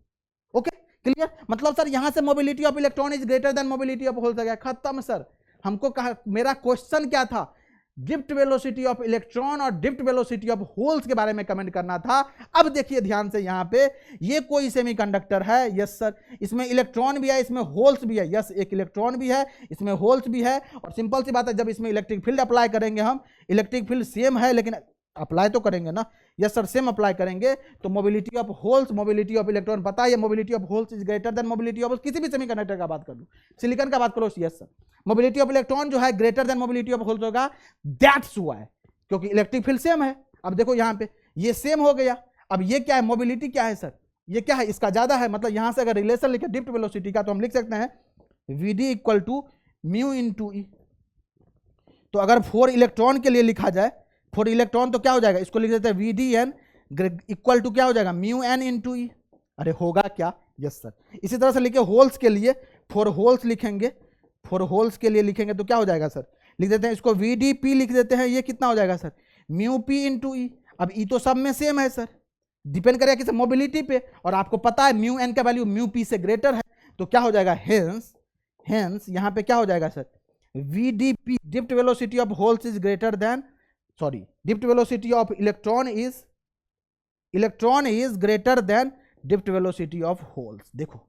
ओके क्लियर। मतलब सर यहां से mobility of electron is greater than mobility of holes, गया खत्म सर। हमको कहा, मेरा क्वेश्चन क्या था, ड्रिफ्ट वेलोसिटी ऑफ इलेक्ट्रॉन और ड्रिफ्ट वेलोसिटी ऑफ होल्स के बारे में कमेंट करना था। अब देखिए ध्यान से, यहां पे ये कोई सेमीकंडक्टर है, यस सर, इसमें इलेक्ट्रॉन भी है, इसमें होल्स भी है, यस एक इलेक्ट्रॉन भी है, इसमें होल्स भी है। और सिंपल सी बात है, जब इसमें इलेक्ट्रिक फील्ड अप्लाई करेंगे हम, इलेक्ट्रिक फील्ड सेम है लेकिन अप्लाई तो करेंगे ना, यस सर सेम अप्लाई करेंगे, तो mobility of holes mobility of electron पता है, mobility of holes is greater than mobility of, किसी भी सेमीकंडक्टर का बात कर लो, सिलिकॉन का बात करो, yes sir mobility of electron जो है greater than mobility of holes होगा, दैट्स व्हाई, क्योंकि इलेक्ट्रिक फील्ड सेम है। अब देखो यहां पे ये सेम हो गया, अब ये क्या है, मोबिलिटी क्या है सर, ये क्या है, इसका ज्यादा है, मतलब यहां से अगर रिलेशन लिखे ड्रिफ्ट वेलोसिटी का, तो हम लिख सकते हैं VD equal to mu into E. तो अगर 4 इलेक्ट्रॉन के लिए लिखा जाए, 4 इलेक्ट्रॉन तो क्या हो जाएगा, इसको लिख देते हैं V D N equal to क्या हो जाएगा, म्यू एन इंटू ई। अरे होगा क्या, यस सर। इसी तरह से लिखे होल्स के लिए, 4 होल्स लिखेंगे, 4 होल्स के लिए लिखेंगे तो क्या हो जाएगा सर, लिख देते हैं इसको वी डी पी लिख देते हैं, ये कितना हो जाएगा सर, म्यू पी इंटू ई। अब ई तो सब में सेम है सर, डिपेंड करेगा किस मोबिलिटी पे, और आपको पता है म्यू एन का वैल्यू म्यू पी से ग्रेटर है, तो क्या हो जाएगा, हेंस यहां पे क्या हो जाएगा sir, V D P drift velocity of holes is greater than, sorry drift velocity of electron is greater than drift velocity of holes. देखो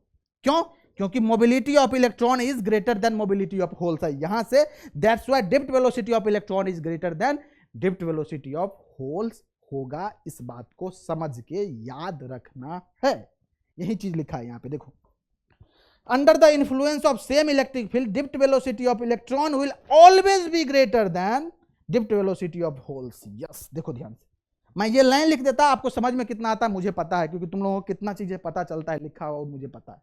क्यों, क्योंकि mobility of electron is greater than mobility of holes है यहां से, that's why drift velocity of electron is greater than drift velocity of holes होगा। इस बात को समझ के याद रखना है, यही चीज लिखा है यहां पे। देखो under the influence of same electric field drift velocity of electron will always be greater than drift velocity of holes, yes. देखो ध्यान से, मैं ये लाइन लिख देता, आपको समझ में कितना आता है मुझे पता है, क्योंकि तुम लोगों को कितना चीजें पता चलता है लिखा हुआ मुझे पता है,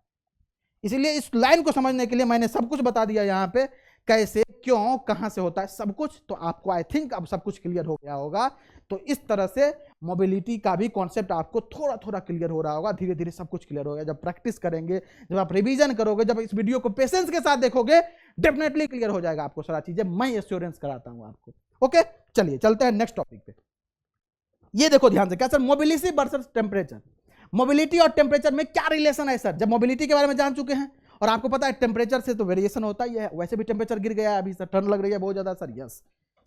इसीलिए इस लाइन को समझने के लिए मैंने सब कुछ बता दिया यहाँ पे, कैसे क्यों कहां से होता है सब कुछ। तो आपको आई थिंक अब सब कुछ क्लियर हो गया होगा। तो इस तरह से मोबिलिटी का भी कॉन्सेप्ट आपको थोड़ा थोड़ा क्लियर हो रहा होगा, धीरे धीरे सब कुछ क्लियर होगा। जब प्रैक्टिस करेंगे, जब आप रिवीजन करोगे, जब इस वीडियो को पेशेंस के साथ देखोगे, डेफिनेटली क्लियर हो जाएगा आपको सारा चीजें, मैं एश्योरेंस कराता हूं आपको। ओके, चलिए चलते हैं नेक्स्ट टॉपिक पे। ये देखो ध्यान से, क्या sir mobility versus temperature, mobility और टेम्परेचर में क्या रिलेशन है सर? जब मोबिलिटी के बारे में जान चुके हैं और आपको पता है टेम्परेचर से तो वेरिएशन होता ही है, वैसे भी टेम्परेचर गिर गया है अभी सर, ठंड लग रही है बहुत ज्यादा सर। यस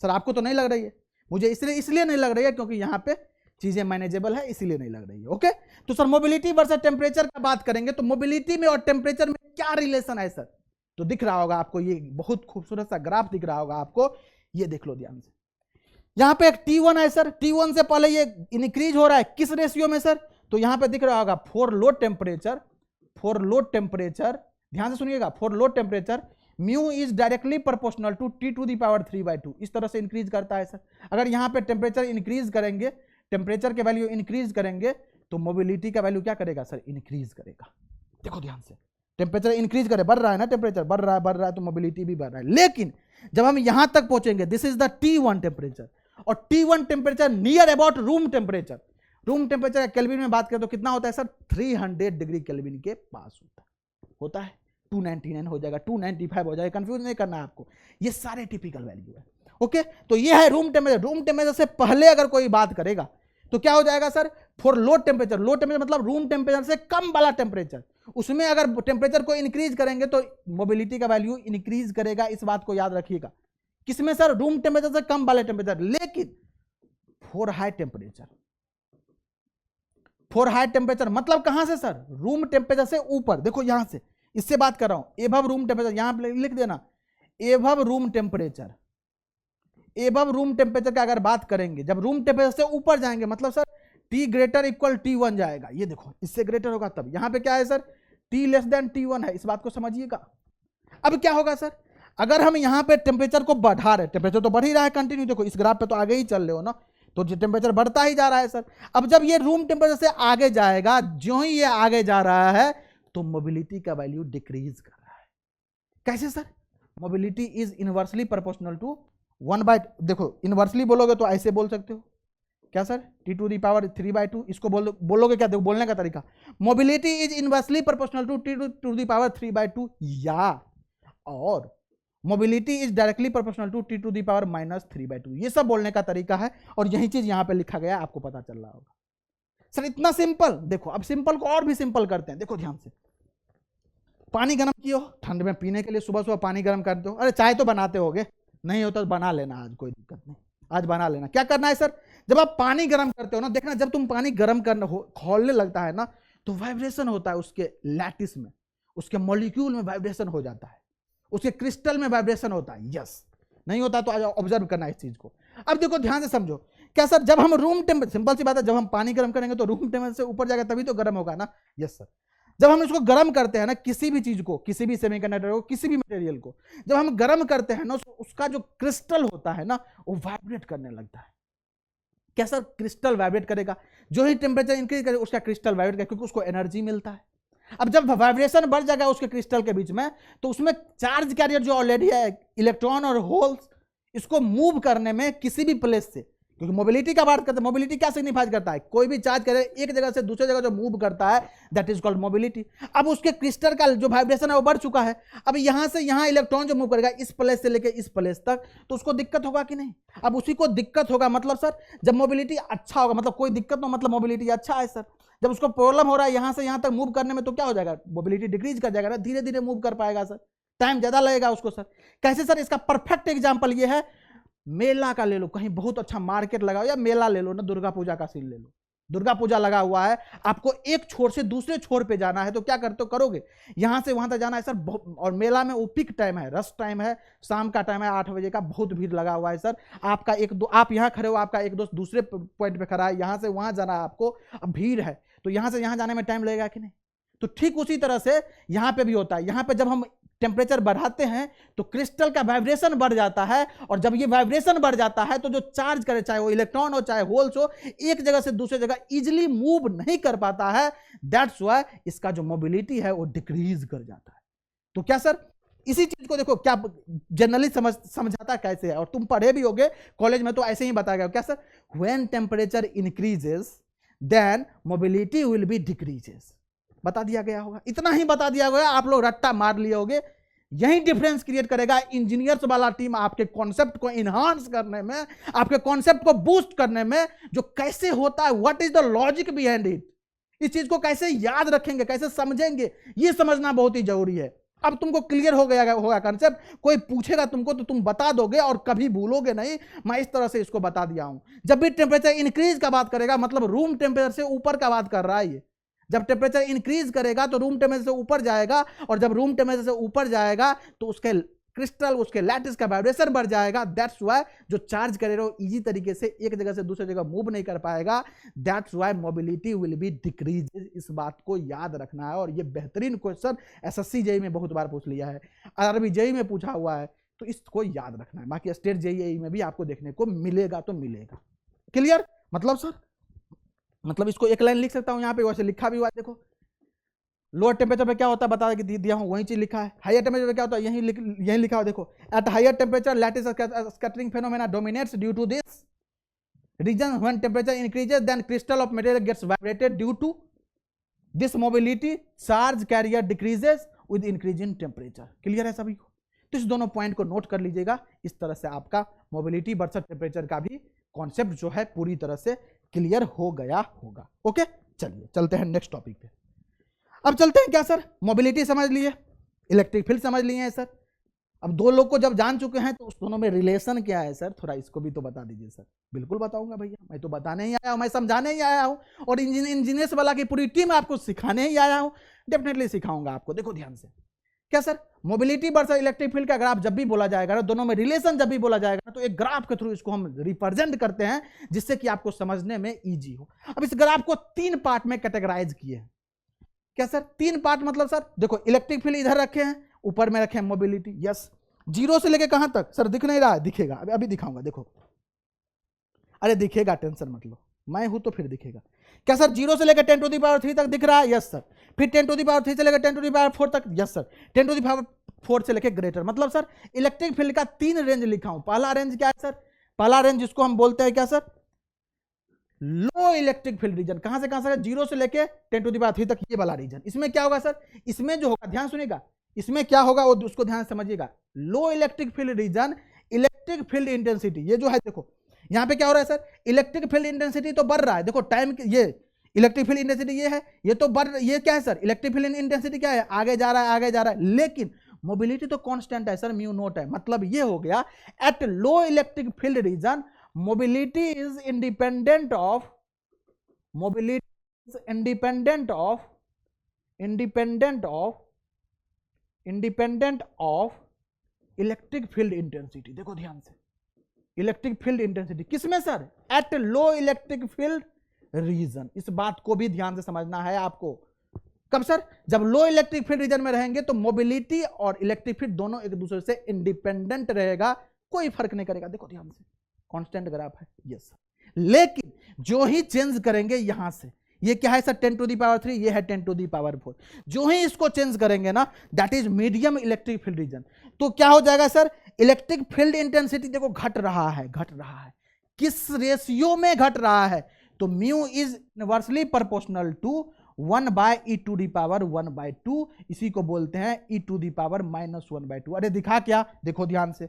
सर, आपको तो नहीं लग रही है, मुझे इसलिए नहीं लग रही है क्योंकि यहाँ पे चीजें मैनेजेबल है, इसीलिए नहीं लग रही है। ओके, तो सर मोबिलिटी वर्सेस टेम्परेचर का बात करेंगे तो मोबिलिटी में और टेम्परेचर में क्या रिलेशन है सर? तो दिख रहा होगा आपको, ये बहुत खूबसूरत सा ग्राफ दिख रहा होगा आपको, ये देख लो ध्यान से। यहाँ पे एक T1 है सर, T1 से पहले ये इंक्रीज हो रहा है किस रेशियो में सर? तो यहाँ पे दिख रहा होगा फॉर लो टेम्परेचर, ध्यान से सुनिएगा, for low temperature mu is directly proportional to T⁻3/2, इस तरह से इंक्रीज करता है सर। अगर यहाँ पे टेम्परेचर इंक्रीज करेंगे, टेम्परेचर के वैल्यू इंक्रीज करेंगे तो मोबिलिटी का वैल्यू क्या करेगा सर? इंक्रीज करेगा। देखो ध्यान से, टेम्परेचर इंक्रीज करे, बढ़ रहा है ना, टेम्परेचर बढ़ रहा है तो मोबिलिटी भी बढ़ रहा है। लेकिन जब हम यहां तक पहुंचेंगे, this is the T1 temperature, और T1 temperature near about room temperature, room temperature kelvin में बात करें तो कितना होता है सर? 300 डिग्री केल्विन के पास होता है 299 हो जाएगा, 295 हो जाएगा, कंफ्यूज नहीं करना है आपको, ये सारे टिपिकल वैल्यू है। ओके, तो ये है रूम टेम्परेचर। रूम टेम्परेचर से पहले अगर कोई बात करेगा तो क्या हो जाएगा sir? For low temperature, low temperature मतलब रूम टेम्परेचर से कम वाला टेम्परेचर, उसमें अगर टेम्परेचर को इंक्रीज करेंगे तो मोबिलिटी का वैल्यू इंक्रीज करेगा, इस बात को याद रखिएगा। किसमें सर? रूम टेम्परेचर से कम वाले टेम्परेचर। लेकिन for high temperature, for high temperature मतलब कहां से सर? रूम टेम्परेचर से ऊपर। देखो यहां से, इससे बात कर रहा हूं, एबव रूम टेम्परेचर, यहां पे लिख देना above room temperature. Above room temperature की अगर बात करेंगे, जब रूम टेम्परेचर से ऊपर जाएंगे मतलब sir T greater equal T1 जाएगा, ये देखो इससे ग्रेटर होगा तब। यहां पे क्या है sir? T less than T1 है, इस बात को समझिएगा। अब क्या होगा सर? अगर हम यहां पे टेम्परेचर को बढ़ा रहे, टेम्परेचर तो बढ़ ही रहा है कंटिन्यू, देखो इस ग्राफ पे तो आगे ही चल रहे हो ना, तो टेम्परेचर बढ़ता ही जा रहा है सर। अब जब ये रूम टेम्परेचर से आगे जाएगा, ज्यों ही ये आगे जा रहा है तो मोबिलिटी का वैल्यू डिक्रीज कर रहा है। कैसे sir? Mobility is inversely proportional to 1/, देखो इनवर्सली बोलोगे तो ऐसे बोल सकते हो, क्या सर? T⁻3/2, इसको बोलोगे क्या? देखो बोलने का तरीका, mobility is inversely proportional to T⁻3/2, या और mobility is directly proportional to T⁻−3/2, ये सब बोलने का तरीका है, और यही चीज यहां पे लिखा गया, आपको पता चल रहा होगा सर। इतना सिंपल। देखो अब सिंपल को और भी सिंपल करते हैं, देखो ध्यान से, पानी गर्म किए हो ठंड में पीने के लिए, सुबह सुबह पानी गर्म करते हो, अरे चाय तो बनाते होगे, नहीं होता तो बना लेना, आज कोई दिक्कत नहीं, आज बना लेना। क्या करना है सर? जब आप पानी गर्म करते हो ना, देखना जब तुम पानी गर्म करना खोलने लगता है ना, तो वाइब्रेशन होता है उसके लैटिस में, उसके मॉलिक्यूल में वाइब्रेशन हो जाता है, उसके क्रिस्टल में वाइब्रेशन होता है। यस, नहीं होता तो ऑब्जर्व करना इस चीज को। अब देखो ध्यान से समझो, क्या सर जब हम रूम टेम्परेचर, सिंपल सी बात है, जब हम पानी गर्म करेंगे तो रूम टेम्परेचर से ऊपर जाएगा तभी तो गर्म होगा ना। यस सर, जब हम इसको गर्म करते हैं ना, किसी भी चीज को, किसी भी सेमीकंडक्टर को, किसी भी मटेरियल को जब हम गर्म करते हैं ना, उसका जो क्रिस्टल होता है ना, वो वाइब्रेट करने लगता है। क्या सर? क्रिस्टल वाइब्रेट करेगा, जो ही टेम्परेचर इंक्रीज करे उसका क्रिस्टल वाइब्रेट करेगा, क्योंकि उसको एनर्जी मिलता है। अब जब वाइब्रेशन बढ़ जाएगा उसके क्रिस्टल के बीच में, तो उसमें चार्ज कैरियर जो ऑलरेडी है, इलेक्ट्रॉन और होल्स, इसको मूव करने में किसी भी प्लेस से, क्योंकि मोबिलिटी का बात करते हैं, मोबिलिटी क्या सिग्निफाई करता है? कोई भी चार्ज कैरियर एक जगह से दूसरे जगह जो मूव करता है, दैट इज कॉल्ड मोबिलिटी। अब उसके क्रिस्टल का जो वाइब्रेशन है वो बढ़ चुका है, अब यहां से यहां इलेक्ट्रॉन जो मूव करेगा इस प्लेस से लेकर इस प्लेस तक, तो उसको दिक्कत होगा कि नहीं? अब उसी को दिक्कत होगा, मतलब सर जब मोबिलिटी अच्छा होगा, मतलब कोई दिक्कत हो, मतलब मोबिलिटी अच्छा है सर। जब उसको प्रॉब्लम हो रहा है यहां से यहां तक मूव करने में, तो क्या हो जाएगा? मोबिलिटी डिक्रीज कर जाएगा ना, धीरे धीरे मूव कर पाएगा सर, टाइम ज्यादा लगेगा उसको सर। कैसे सर? इसका परफेक्ट एग्जांपल ये है, मेला का ले लो, कहीं बहुत अच्छा मार्केट लगा हो, या मेला ले लो ना, दुर्गा पूजा का सीन ले लो, दुर्गा पूजा लगा हुआ है, आपको एक छोर से दूसरे छोर पे जाना है, तो क्या करते हो? करोगे यहां से वहां तक जाना है सर, और मेला में वो पिक टाइम है, रश टाइम है, शाम का टाइम है, 8 बजे का, बहुत भीड़ लगा हुआ है सर। आपका आप यहां खड़े हो, आपका एक दोस्त दूसरे पॉइंट पे खड़ा है, यहां से वहां जाना है आपको, अब भीड़ है, तो यहां से यहां जाने में टाइम लगेगा कि नहीं? तो ठीक उसी तरह से यहां पे भी होता है, यहां पे जब हम टेम्परेचर बढ़ाते हैं तो क्रिस्टल का वाइब्रेशन बढ़ जाता है, और जब ये वाइब्रेशन बढ़ जाता है तो जो चार्ज करे, चाहे वो इलेक्ट्रॉन हो चाहे होल्स हो, एक जगह से दूसरे जगह इजीली मूव नहीं कर पाता है। दैट्स व्हाई इसका जो मोबिलिटी है वो डिक्रीज कर जाता है। तो क्या सर इसी चीज को देखो क्या जनरली समझाता कैसे है, और तुम पढ़े भी होगे कॉलेज में तो ऐसे ही बताया गया क्या sir, when temperature increases then mobility will be decreases, बता दिया गया होगा, इतना ही बता दिया गया, आप लोग रट्टा मार लिए होगे। यही डिफरेंस क्रिएट करेगा इंजीनियर्स वाला टीम आपके कॉन्सेप्ट को इनहांस करने में, आपके कॉन्सेप्ट को बूस्ट करने में, जो कैसे होता है, what is the logic behind it, इस चीज को कैसे याद रखेंगे, कैसे समझेंगे, ये समझना बहुत ही जरूरी है। अब तुमको क्लियर हो गया होगा कंसेप्ट, कोई पूछेगा तुमको तो तुम बता दोगे और कभी भूलोगे नहीं। मैं इस तरह से इसको बता दिया हूं। जब भी टेम्परेचर इंक्रीज का बात करेगा मतलब रूम टेम्परेचर से ऊपर का बात कर रहा है ये। जब टेम्परेचर इंक्रीज करेगा तो रूम टेम्परेचर से ऊपर जाएगा, और जब रूम टेम्परेचर से ऊपर जाएगा तो उसके क्रिस्टल, उसके लैटिस का वाइब्रेशन बढ़ जाएगा। दैट्स वाई जो चार्ज करेगा वो इजी तरीके से एक जगह से दूसरी जगह मूव नहीं कर पाएगा। That's why mobility will be decrease. इस बात को याद रखना है, और ये बेहतरीन क्वेश्चन एसएससी जेईई में बहुत बार पूछ लिया है, आरआरबी जेईई में पूछा हुआ है, तो इसको याद रखना है। बाकी स्टेट जेईई में भी आपको देखने को मिलेगा तो मिलेगा। क्लियर? मतलब सर, मतलब इसको एक लाइन लिख सकता हूं यहाँ पे, वैसे लिखा भी हुआ है देखो। लोअर टेम्परेचर पे क्या होता है बता दिया हूं, वही चीज लिखा है। हायर टेम्परेचर पे क्या होता है यही लिखा हुआ देखो। At higher temperature lattice scattering phenomena dominates due to this reason. When temperature increases then crystal of material gets vibrated due to this mobility. Charge carrier decreases with increase in temperature. Clear है सभी को? तो इस दोनों point को note कर लीजिएगा। इस तरह से आपका मोबिलिटी वर्सेस टेम्परेचर का भी कॉन्सेप्ट जो है पूरी तरह से क्लियर हो गया होगा। ओके, चलिए चलते हैं नेक्स्ट टॉपिक पे। अब चलते हैं क्या सर, मोबिलिटी समझ लिए, इलेक्ट्रिक फील्ड समझ लिए हैं सर। अब दो लोग को जब जान चुके हैं तो उस दोनों में रिलेशन क्या है सर, थोड़ा इसको भी तो बता दीजिए सर। बिल्कुल बताऊंगा भैया, मैं तो बताने ही आया हूं, मैं समझाने ही आया हूं, और इंजीनियर्स वाला की पूरी टीम आपको सिखाने ही आया हूं। डेफिनेटली सिखाऊंगा आपको। देखो ध्यान से, क्या sir, mobility versus electric field का ग्राफ जब भी बोला जाएगा ना, दोनों में रिलेशन जब भी बोला जाएगा ना, तो एक ग्राफ के थ्रू इसको हम रिप्रेजेंट करते हैं जिससे कि आपको समझने में इजी हो। अब इस ग्राफ को 3 पार्ट में कैटेगराइज किए हैं। क्या सर 3 पार्ट? मतलब सर देखो, इलेक्ट्रिक फील्ड इधर रखे हैं, ऊपर में रखे हैं मोबिलिटी। यस, जीरो से लेके कहां तक सर? दिख नहीं रहा है? दिखेगा, अभी दिखाऊंगा देखो। अरे दिखेगा, टेंशन मत लो, मैं हूं तो फिर दिखेगा। क्या सर जीरो से लेकर 10 टू दी पावर 3 तक दिख रहा है? Yes sir. फिर 10 टू दी पावर 3 से लेकर 10 टू दी पावर 4 तक? Yes sir. 10 to the power 4 से लेकर ग्रेटर। मतलब सर इलेक्ट्रिक फील्ड का 3 रेंज लिखा हूं। पहला रेंज क्या है सर? पहला रेंज जिसको हम बोलते हैं क्या सर, लो इलेक्ट्रिक फील्ड रीजन। कहां से कहां से? जीरो से लेके 10 टू दी पावर 3 तक, ये वाला रीजन। इसमें क्या होगा सर? इसमें जो होगा, ध्यान सुनिएगा, इसमें क्या होगा वो उसको ध्यान समझिएगा। Low electric field region, electric field intensity, ये जो है देखो यहां पे क्या हो रहा है सर, इलेक्ट्रिक फील्ड इंटेंसिटी तो बढ़ रहा है। देखो टाइम, ये इलेक्ट्रिक फील्ड इंटेंसिटी ये है, ये तो बढ़, ये क्या है सर, इलेक्ट्रिक फील्ड इंटेंसिटी क्या है, आगे जा रहा है, आगे जा रहा है। लेकिन मोबिलिटी तो कांस्टेंट है सर, म्यू नॉट है। मतलब ये हो गया, at low electric field reason mobility is independent of, mobility is independent of electric field intensity. देखो ध्यान से, इलेक्ट्रिक फील्ड इंटेंसिटी किसमें sir? At low electric field reason. इस बात को भी ध्यान से समझना है आपको। कब सर? जब लो इलेक्ट्रिक फील्ड रीजन में रहेंगे तो मोबिलिटी और इलेक्ट्रिक फील्ड दोनों एक दूसरे से इंडिपेंडेंट रहेगा, कोई फर्क नहीं करेगा। देखो ध्यान से, कांस्टेंट ग्राफ है। यस, लेकिन जो ही चेंज करेंगे यहां से, ये क्या है सर, 10 टू दी पावर 3, ये है 10 टू दी पावर 4, जो ही इसको चेंज करेंगे ना, that is medium electric field reason. तो क्या हो जाएगा सर, इलेक्ट्रिक फील्ड इंटेंसिटी देखो घट रहा है, घट रहा है। किस रेशियो में घट रहा है? तो mu is inversely proportional to 1 by E to the power 1/2। इसी को बोलते हैं ई टू दी पावर -1/2। अरे दिखा क्या? देखो ध्यान से,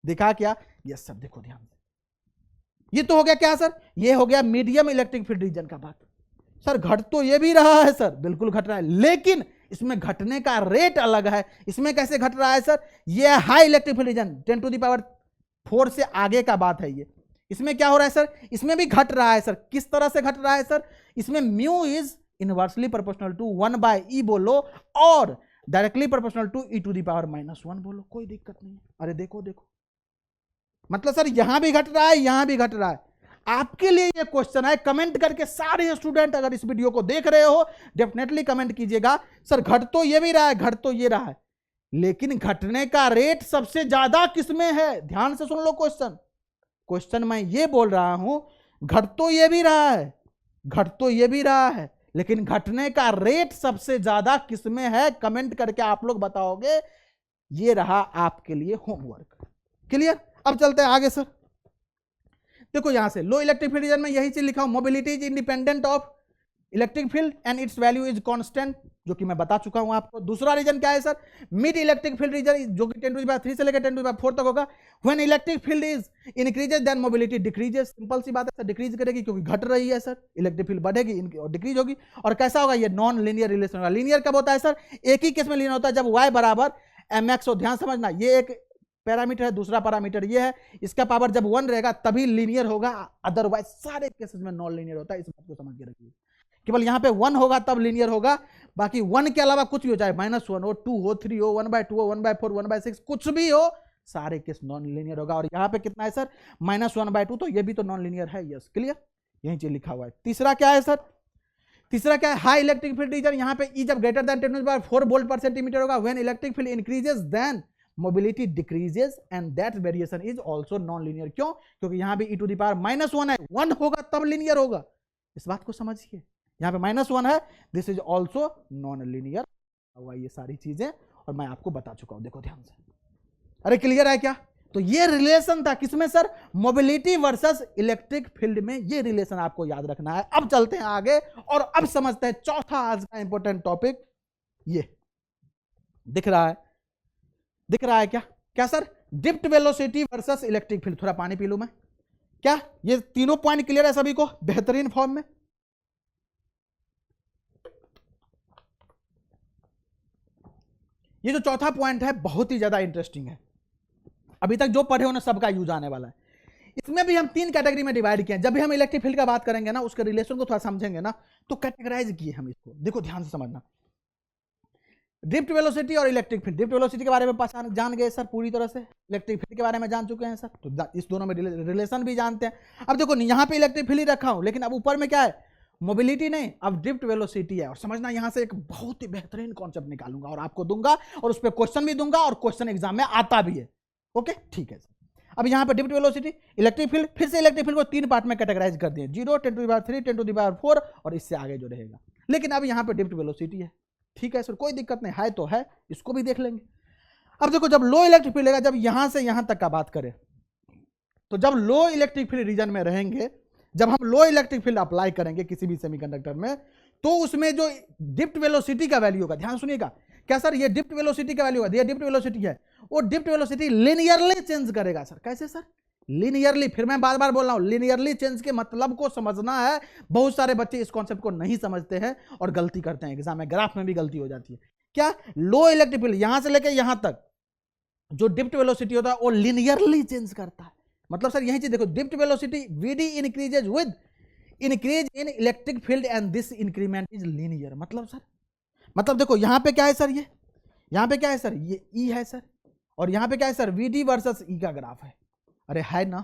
दिखा क्या? यस सर, देखो ध्यान से। ये तो हो गया क्या सर, ये हो गया मीडियम इलेक्ट्रिक फील्ड रीजन का बात। सर घट तो ये भी रहा है सर, बिल्कुल घट रहा है, लेकिन इसमें घटने का रेट अलग है। इसमें कैसे घट रहा है सर? ये high electric field region 10 to the power 4 से आगे का बात है ये। इसमें क्या हो रहा है सर? इसमें भी घट रहा है सर। किस तरह से घट रहा है सर? इसमें mu is inversely proportional to 1/e बोलो, और directly proportional to e to the power -1 बोलो, कोई दिक्कत नहीं है। अरे देखो देखो, मतलब सर यहां भी घट रहा है, यहां भी घट रहा है। आपके लिए ये क्वेश्चन है, कमेंट करके सारे स्टूडेंट अगर इस वीडियो को देख रहे हो डेफिनेटली कमेंट कीजिएगा, सर घट तो ये भी रहा है, घट तो ये रहा है, लेकिन घटने का रेट सबसे ज्यादा किसमें है? ध्यान से सुन लो क्वेश्चन मैं ये बोल रहा हूं, घट तो ये भी रहा है, घट तो ये भी रहा है, लेकिन घटने का रेट सबसे ज्यादा किसमें है? कमेंट करके आप लोग बताओगे ये रहा आपके लिए होमवर्क। क्लियर? अब चलते हैं आगे सर। देखो यहां से लो इलेक्ट्रिक फील्ड रीजन में यही चीज लिखा हूं, mobility is independent of electric field and its value is constant, जो कि मैं बता चुका हूं आपको। दूसरा रीजन क्या है sir? Mid electric field region, जो कि 10⁻³ से लेकर 10⁻⁴ तक होगा। When electric field is increases then mobility decreases. Simple सी बात है सर, डिक्रीज करेगी क्योंकि घट रही है सर, इलेक्ट्रिक फील्ड बढ़ेगी और डिक्रीज होगी। और कैसा होगा? ये नॉन लीनियर रिलेशन होगा। लीनियर कब होता है सर? एक ही केस में लीनियर होता है, जब y बराबर mx हो। ध्यान समझना, ये एक पैरामीटर है, दूसरा पैरामीटर ये है, इसका पावर जब 1 रहेगा तभी लीनियर होगा, अदरवाइज सारे केसेस में नॉन लीनियर होता है। इस बात को समझ के रखिए, केवल यहां पे 1 होगा तब लीनियर होगा, बाकी 1 के अलावा कुछ भी हो, चाहे -1 हो, 2 हो, 3 हो, 1/2 हो, 1/4, 1/6, कुछ भी हो, सारे केस नॉन लीनियर होगा। और यहाँ पे कितना है सर? -1/2, तो ये भी तो नॉन लीनियर है। Yes, clear? यही चीज लिखा हुआ है। तीसरा क्या है सर? तीसरा क्या है? High electric field region. यहाँ पे ई जब greater than 10⁻⁴ volt per centimeter होगा, when electric field increases then mobility decreases and that variation is also non linear. क्यों? क्योंकि यहाँ भी e⁻⁻1 है, 1 होगा तब लीनियर होगा। इस बात को समझिए, यहाँ पे -1 है, this is also non linear हुआ। ये सारी चीजें और मैं आपको बता चुका हूं, देखो ध्यान से। अरे क्लियर है क्या? तो ये रिलेशन था किसमें sir? Mobility versus electric field में। ये रिलेशन आपको याद रखना है। अब चलते हैं आगे और अब समझते हैं चौथा आज का इंपॉर्टेंट टॉपिक। ये दिख रहा है? दिख रहा है क्या? क्या sir? Drift velocity versus electric field. थोड़ा पानी पी लूं मैं। क्या ये तीनों पॉइंट क्लियर है सभी को बेहतरीन फॉर्म में? ये जो चौथा पॉइंट है बहुत ही ज्यादा इंटरेस्टिंग है। अभी तक जो पढ़े उन्हें सबका यूज आने वाला है। इसमें भी हम 3 कैटेगरी में डिवाइड किए हैं। जब भी हम इलेक्ट्रिक फील्ड का बात करेंगे ना, उसके रिलेशन को थोड़ा समझेंगे ना, तो कैटेगराइज किए हम इसको। देखो ध्यान से समझना, ड्रिफ्ट वेलोसिटी और इलेक्ट्रिक फील्ड। ड्रिफ्ट वेलोसिटी के बारे में पहचान जान गए सर पूरी तरह से, इलेक्ट्रिक फील्ड के बारे में जान चुके हैं सर, तो इस दोनों में रिलेशन भी जानते हैं। अब देखो यहाँ पे इलेक्ट्रिक फील्ड ही रखा हूं, लेकिन अब ऊपर में क्या है? मोबिलिटी नहीं, अब ड्रिफ्ट वेलोसिटी है। और समझना, यहां से एक बहुत ही बेहतरीन कॉन्सेप्ट निकालूंगा और आपको दूंगा, और उस पर क्वेश्चन भी दूंगा, और क्वेश्चन एग्जाम में आता भी है। ओके, ठीक है। अब यहाँ पे ड्रिफ्ट वेलोसिटी, इलेक्ट्रिक फील्ड, फिर से इलेक्ट्रिक फील्ड को 3 पार्ट में कैटेगराइज कर दिए, 0, 10⁻³ 10⁻⁴ और इससे आगे जो रहेगा। लेकिन अब यहाँ पे ड्रिफ्ट वेलोसिटी है। ठीक है सर, कोई दिक्कत नहीं है, तो है, इसको भी देख लेंगे। अब देखो, जब लो इलेक्ट्रिक फील्ड रहेगा, जब यहां से यहां तक का बात करें, तो जब लो इलेक्ट्रिक फील्ड रीजन में रहेंगे, जब हम लो इलेक्ट्रिक फील्ड अप्लाई करेंगे किसी भी सेमीकंडक्टर में, तो उसमें जो ड्रिफ्ट वेलोसिटी का वैल्यू होगा, ध्यान सुनिएगा। क्या सर? ये ड्रिफ्ट वेलोसिटी का वैल्यू है, ये ड्रिफ्ट वेलोसिटी है, वो ड्रिफ्ट वेलोसिटी लिनियरली चेंज करेगा सर। कैसे सर? लिनियरली। फिर मैं बार बार बोल रहा हूं, लिनियरली चेंज के मतलब को समझना है। बहुत सारे बच्चे इस कॉन्सेप्ट को नहीं समझते हैं और गलती करते हैं, एग्जाम में ग्राफ में भी गलती हो जाती है। क्या? लो इलेक्ट्रिक फील्ड यहां से लेकर यहां तक जो ड्रिफ्ट वेलोसिटी होता है वो लिनियरली चेंज करता है। मतलब सर यही चीज देखो, drift velocity VD increases with increase in electric field and this increment is linear. मतलब सर, मतलब देखो यहां पे क्या है सर? ये यहां पे क्या है सर? ये ई है सर, और यहां पे क्या है सर? वीडी वर्सेस ई का ग्राफ है। अरे है ना?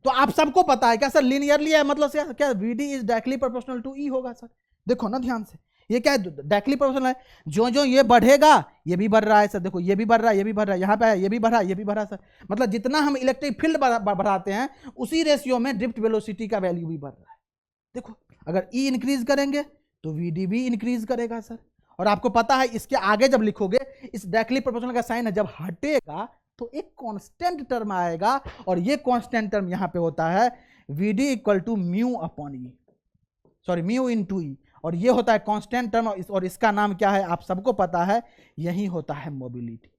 तो आप सबको पता है क्या सर? लीनियरली है, मतलब सर क्या? VD is directly proportional to E होगा सर। देखो ना ध्यान से, ये क्या है? डायरेक्टली प्रोपोर्शनल है। जो जो ये बढ़ेगा ये भी बढ़ रहा है सर। देखो ये भी बढ़ रहा है, ये भी बढ़ रहा है, यहाँ पे है, ये भी बढ़ रहा है, ये भी बढ़ रहा है सर। मतलब जितना हम इलेक्ट्रिक फील्ड बढ़ाते हैं, उसी रेशियो में ड्रिफ्ट वेलोसिटी का वैल्यू भी बढ़ रहा है। देखो, अगर ई इंक्रीज करेंगे तो वीडी भी इंक्रीज करेगा सर। और आपको पता है इसके आगे जब लिखोगे, इस डायरेक्टली प्रोपोर्शनल का साइन है, जब हटेगा तो एक कांस्टेंट टर्म आएगा, और ये कांस्टेंट टर्म यहां पे होता है Vd equal to mu upon E, sorry mu into E, और ये होता है कांस्टेंट टर्म, और इसका नाम क्या है आप सबको पता है, यही होता है मोबिलिटी।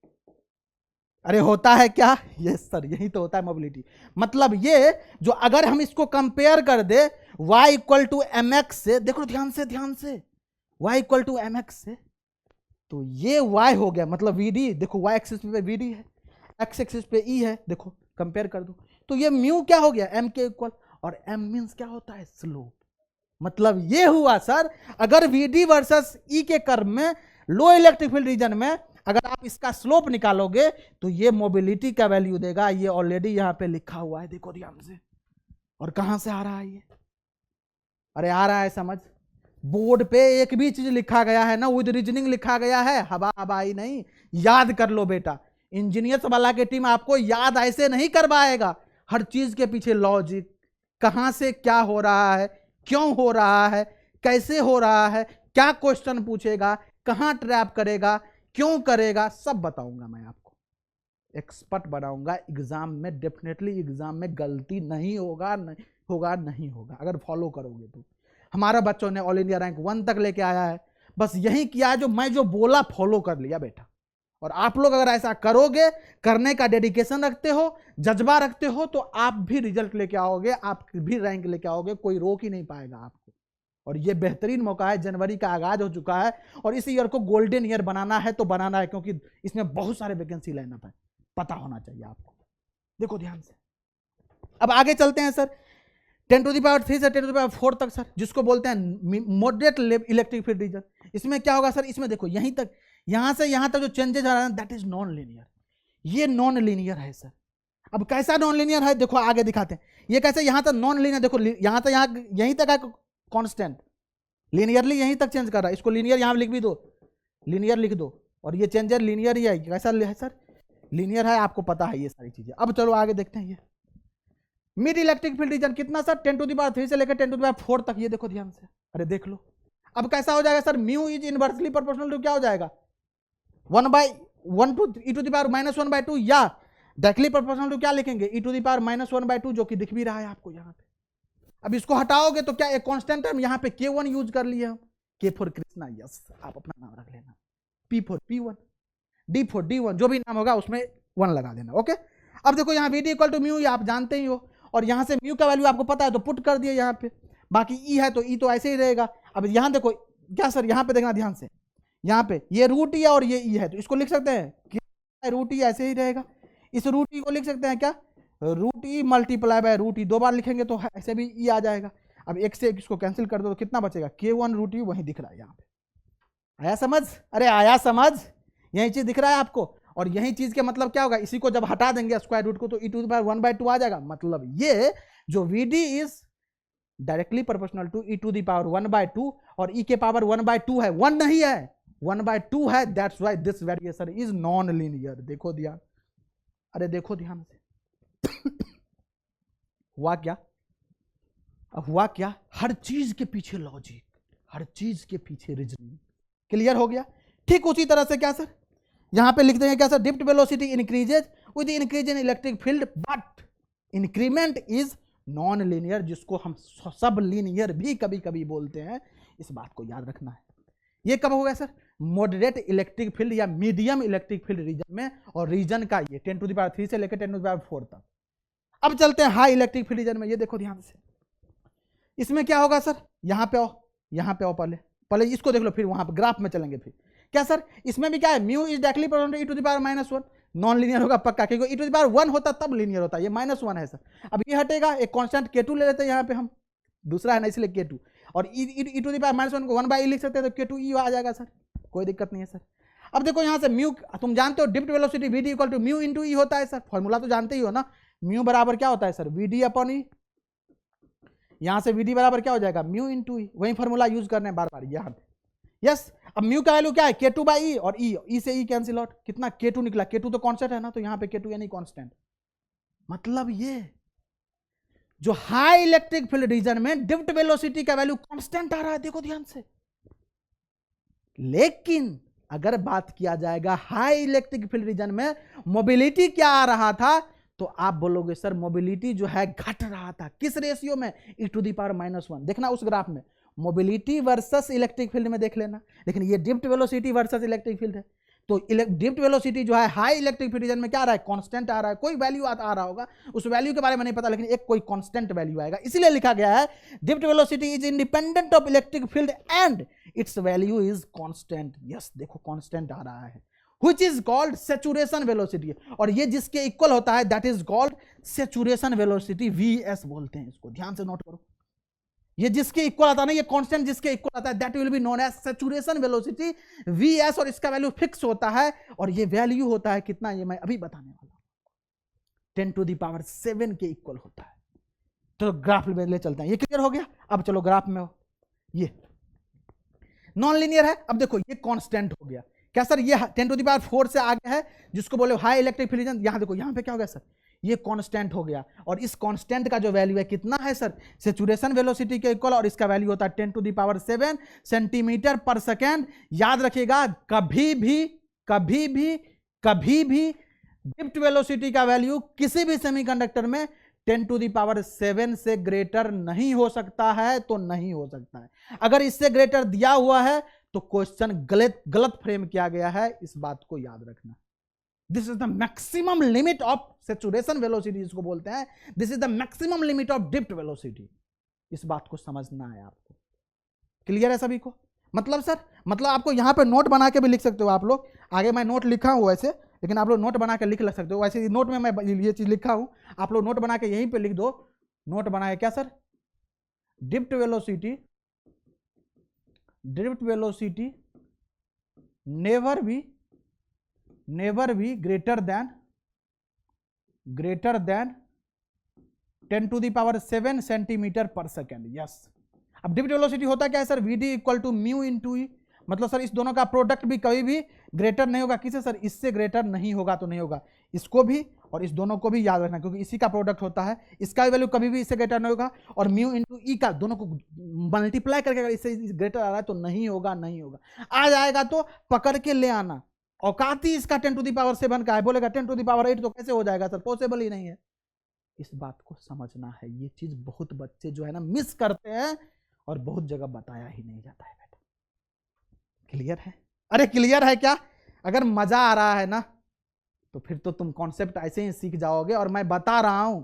अरे होता है क्या? यस सर, यही तो होता है मोबिलिटी। मतलब ये जो अगर हम इसको कंपेयर कर दे y equal to M X से, देखो ध्यान से, ध्यान से, y equal to M X से, तो ये y हो गया, मतलब Vd, देखो y एक्सिस पे Vd है, x एक्सिस पे E है, देखो कंपेयर कर दो, तो ये म्यू क्या हो गया? m के इक्वल, और m मींस क्या होता है? स्लोप। मतलब ये हुआ सर, अगर Vd वर्सेस E के कर्व में लो इलेक्ट्रिक फील्ड रीजन में अगर आप इसका स्लोप निकालोगे तो ये मोबिलिटी का वैल्यू देगा। ये ऑलरेडी यहां पे लिखा हुआ है, देखो ध्यान से। और कहां से आ रहा है ये? अरे आ रहा है समझ, बोर्ड पे एक भी चीज लिखा गया है ना, विद रीजनिंग लिखा गया है, हवा हवाई नहीं। याद कर लो बेटा, इंजीनियर्स वाला की टीम आपको याद ऐसे नहीं करवाएगा। हर चीज के पीछे लॉजिक, कहां से क्या हो रहा है, क्यों हो रहा है, कैसे हो रहा है, क्या क्वेश्चन पूछेगा, कहां ट्रैप करेगा, क्यों करेगा सब बताऊंगा मैं आपको, एक्सपर्ट बनाऊंगा एग्जाम में। डेफिनेटली एग्जाम में गलती नहीं होगा, नहीं होगा अगर फॉलो करोगे तो। हमारा बच्चों ने ऑल इंडिया रैंक 1 तक लेके आया है, बस यही किया जो मैं जो बोला फॉलो कर लिया बेटा। और आप लोग अगर ऐसा करोगे, करने का डेडिकेशन रखते हो, जज्बा रखते हो, तो आप भी रिजल्ट लेके आओगे, आप भी रैंक लेके आओगे, कोई रोक ही नहीं पाएगा आपको। और ये बेहतरीन मौका है, जनवरी का आगाज हो चुका है और इस ईयर को गोल्डन ईयर बनाना है तो बनाना है, क्योंकि इसमें बहुत सारे वैकेंसी लाइनअप है, पता होना चाहिए आपको। देखो ध्यान से, अब आगे चलते हैं सर 10⁻³ से 10⁻⁴ तक सर, जिसको बोलते हैं मॉडरेट इलेक्ट्रिक फील्ड रीजन। इसमें क्या होगा सर, इसमें देखो यहीं तक, यहां से यहां तक जो चेंजेस आ रहे हैं दैट इज नॉन लीनियर, ये नॉन लीनियर है सर। अब कैसा नॉन लीनियर है देखो आगे दिखाते हैं, ये कैसे यहां तक नॉन लीनियर, देखो यहां तक, यहां यहीं तक है कांस्टेंट, लीनियरली यहीं तक चेंज कर रहा है, इसको लीनियर यहां लिख भी दो, लीनियर लिख दो, और ये चेंजर लीनियर ही है। कैसा है सर, लीनियर है, आपको पता है ये सारी चीजें। अब चलो आगे देखते हैं, ये मिड इलेक्ट्रिक फील्ड रीजन कितना सर, 10⁻³ से लेकर 10⁻⁴ तक, ये देखो ध्यान से, अरे देख लो। अब कैसा हो जाएगा sir, mu is inversely proportional to क्या हो जाएगा, 1/1 टू e⁻⁻⁴ या डायरेक्टली प्रोपोर्शनल टू क्या लिखेंगे, e⁻⁻⁴ जो कि दिख भी रहा है आपको यहाँ पे। अब इसको हटाओगे तो क्या एक कांस्टेंट है, हम यहाँ पे K1 यूज कर लिए हम, K फॉर कृष्णा, यस आप अपना नाम रख लेना, P for P1, D for D1, जो भी नाम होगा उसमें 1 लगा देना, ओके। अब देखो यहाँ VD इक्वल टू म्यू, ये आप जानते ही हो, और यहाँ से म्यू का वैल्यू आपको पता है तो पुट कर दिया यहाँ पे, बाकी E है तो E तो ऐसे ही रहेगा। अब यहाँ देखो क्या सर, यहाँ पे देखना ध्यान से, यहाँ पे ये √E और ये E है, तो इसको लिख सकते हैं कि √E ऐसे ही रहेगा, इस √E को लिख सकते हैं क्या, √E मल्टीप्लाई बाय √E, 2 बार लिखेंगे तो ऐसे भी E आ जाएगा। अब एक से एक इसको कैंसिल कर दो तो कितना बचेगा, K1 √E वही दिख रहा है यहाँ पे, आया समझ, अरे आया समझ, यही चीज दिख रहा है आपको। और यही चीज के मतलब क्या होगा, इसी को जब हटा देंगे स्क्वायर रूट को तो e⁻1/2 आ जाएगा, मतलब ये जो VD is directly proportional to e⁻1/2 और e के पावर 1/2 है, 1 नहीं है 1/2 है, that's why this variation is non linear. देखो ध्यान, अरे देखो ध्यान से हुआ क्या, अब हुआ क्या, हर चीज के पीछे लॉजिक, हर चीज के पीछे रीजनिंग, क्लियर हो गया। ठीक उसी तरह से क्या सर, यहां पे लिख देंगे क्या sir, drift velocity increases with increase in electric field but increment is non linear, जिसको हम सब लीनियर भी कभी कभी बोलते हैं, इस बात को याद रखना है। ये कब होगा सर, मॉडरेट इलेक्ट्रिक फील्ड या मीडियम इलेक्ट्रिक फील्ड रीजन में, और रीजन का ये 10⁻³ से लेकर 10⁻⁴ तक। अब चलते हैं हाई इलेक्ट्रिक फील्ड रीजन में, ये देखो ध्यान से, इसमें क्या होगा सर, यहां पे आओ, यहां पे आओ, पहले इसको देख लो, फिर वहां पे ग्राफ में चलेंगे। फिर क्या सर, इसमें भी क्या है, mu is directly proportional to e⁻⁻1, non linear होगा पक्का, क्योंकि e⁻1 होता तब लीनियर होता, ये -1 है सर। अब ये हटेगा, एक कांस्टेंट K2 ले लेते हैं यहाँ पे हम, दूसरा है ना इसलिए K2, और e⁻1 को 1/e लिख सकते हैं तो K2e आ जाएगा सर, कोई दिक्कत नहीं है सर। अब देखो यहाँ से म्यू, तुम जानते हो drift velocity VD equal to mu into E होता है सर, फॉर्मूला तो जानते ही हो ना, म्यू बराबर क्या होता है सर, VD अपॉन E, यहाँ से VD बराबर क्या हो जाएगा, म्यू इंटू E, वही फॉर्मूला यूज करना है बार बार यहाँ पे, यस। अब म्यू का वैल्यू क्या है, K2/E, और E से E कैंसिल आउट, कितना K2 निकला, K2 तो कांस्टेंट है ना, तो यहाँ पे K2 यानी कांस्टेंट, मतलब ये जो हाई इलेक्ट्रिक फील्ड रीजन में डिप्ट वेलोसिटी का वैल्यू कांस्टेंट आ रहा है, देखो ध्यान से। लेकिन अगर बात किया जाएगा हाई इलेक्ट्रिक फील्ड रीजन में मोबिलिटी क्या आ रहा था, तो आप बोलोगे सर मोबिलिटी जो है घट रहा था, किस रेशियो में, e⁻⁻1। देखना उस ग्राफ में मोबिलिटी वर्सेस इलेक्ट्रिक फील्ड में देख लेना, लेकिन ये डिप्ट वेलोसिटी वर्सेस इलेक्ट्रिक फील्ड है, तो डिप्ट वेलोसिटी जो है हाई इलेक्ट्रिक फील्ड रीजन में क्या आ रहा है, कांस्टेंट आ रहा है, कोई वैल्यू आ रहा होगा, उस वैल्यू के बारे में नहीं पता, लेकिन एक कोई कांस्टेंट वैल्यू आएगा, इसलिए लिखा गया है drift velocity is independent of electric field and its value is constant, yes देखो कांस्टेंट आ रहा है, which is called saturation velocity, और ये जिसके इक्वल होता है that is called saturation velocity, VS बोलते हैं इसको, ध्यान से नोट करो, ये जिसके इक्वल आता है ना, ये कांस्टेंट जिसके इक्वल आता है that will be known as saturation velocity, VS, और इसका वैल्यू फिक्स होता है, और ये वैल्यू होता है कितना, ये मैं अभी बताने वाला हूं, 10⁻⁷ के इक्वल होता है। तो ग्राफ में ले चलते हैं, ये क्लियर हो गया। अब चलो ग्राफ में, ये नॉन लीनियर है, अब देखो ये कांस्टेंट हो गया, क्या सर, ये 10⁻⁴ से आगे है, जिसको बोले हाई इलेक्ट्रिक फील्ड रीजन, यहां देखो यहाँ पे क्या हो गया सर, ये कांस्टेंट हो गया, और इस कांस्टेंट का जो वैल्यू है कितना है सर, सैचुरेशन वेलोसिटी के इक्वल, और इसका वैल्यू होता है 10⁻⁷ सेंटीमीटर पर सेकेंड। याद रखिएगा, कभी भी ड्रिफ्ट वेलोसिटी का वैल्यू किसी भी सेमीकंडक्टर में 10⁷ से ग्रेटर नहीं हो सकता है, तो नहीं हो सकता है। अगर इससे ग्रेटर दिया हुआ है तो क्वेश्चन गलत फ्रेम किया गया है, इस बात को याद रखना। This is the maximum limit of saturation velocity जिसको बोलते हैं, this is the maximum limit of drift velocity. इस बात को समझना है आपको। क्लियर है सभी को? मतलब सर, मतलब आपको यहां पे नोट बना के भी लिख सकते हो आप लोग। आगे मैं नोट लिखा हूं वैसे, लेकिन आप लोग नोट बना के लिख सकते हो। वैसे नोट में मैं ये चीज लिखा हूं, आप लोग नोट बना के यहीं पे लिख दो। नोट बनाए क्या sir? Drift velocity never be greater than 10⁷ centimetre per second. Yes. अब ड्रिफ्ट वेलोसिटी होता क्या है sir? Vd equal to mu into E. मतलब सर इस दोनों का प्रोडक्ट भी कभी भी ग्रेटर नहीं होगा। किसे सर? इससे ग्रेटर नहीं होगा तो नहीं होगा। इसको भी और इस दोनों को भी याद रखना, क्योंकि इसी का प्रोडक्ट होता है। इसका वैल्यू कभी भी इससे ग्रेटर नहीं होगा, और म्यू इंटू ई का दोनों को मल्टीप्लाई करके अगर इससे ग्रेटर आ रहा है तो नहीं होगा। आ जाएगा तो पकड़ के ले आना। औकात ही इसका 10⁷ का है, बोलेगा 10⁸ तो कैसे हो जाएगा सर? पॉसिबल ही नहीं है। इस बात को समझना है। ये चीज बहुत बच्चे जो है ना मिस करते हैं, और बहुत जगह बताया ही नहीं जाता है बेटा। क्लियर है? अरे क्लियर है क्या? अगर मजा आ रहा है ना तो फिर तो तुम कॉन्सेप्ट ऐसे ही सीख जाओगे। और मैं बता रहा हूं,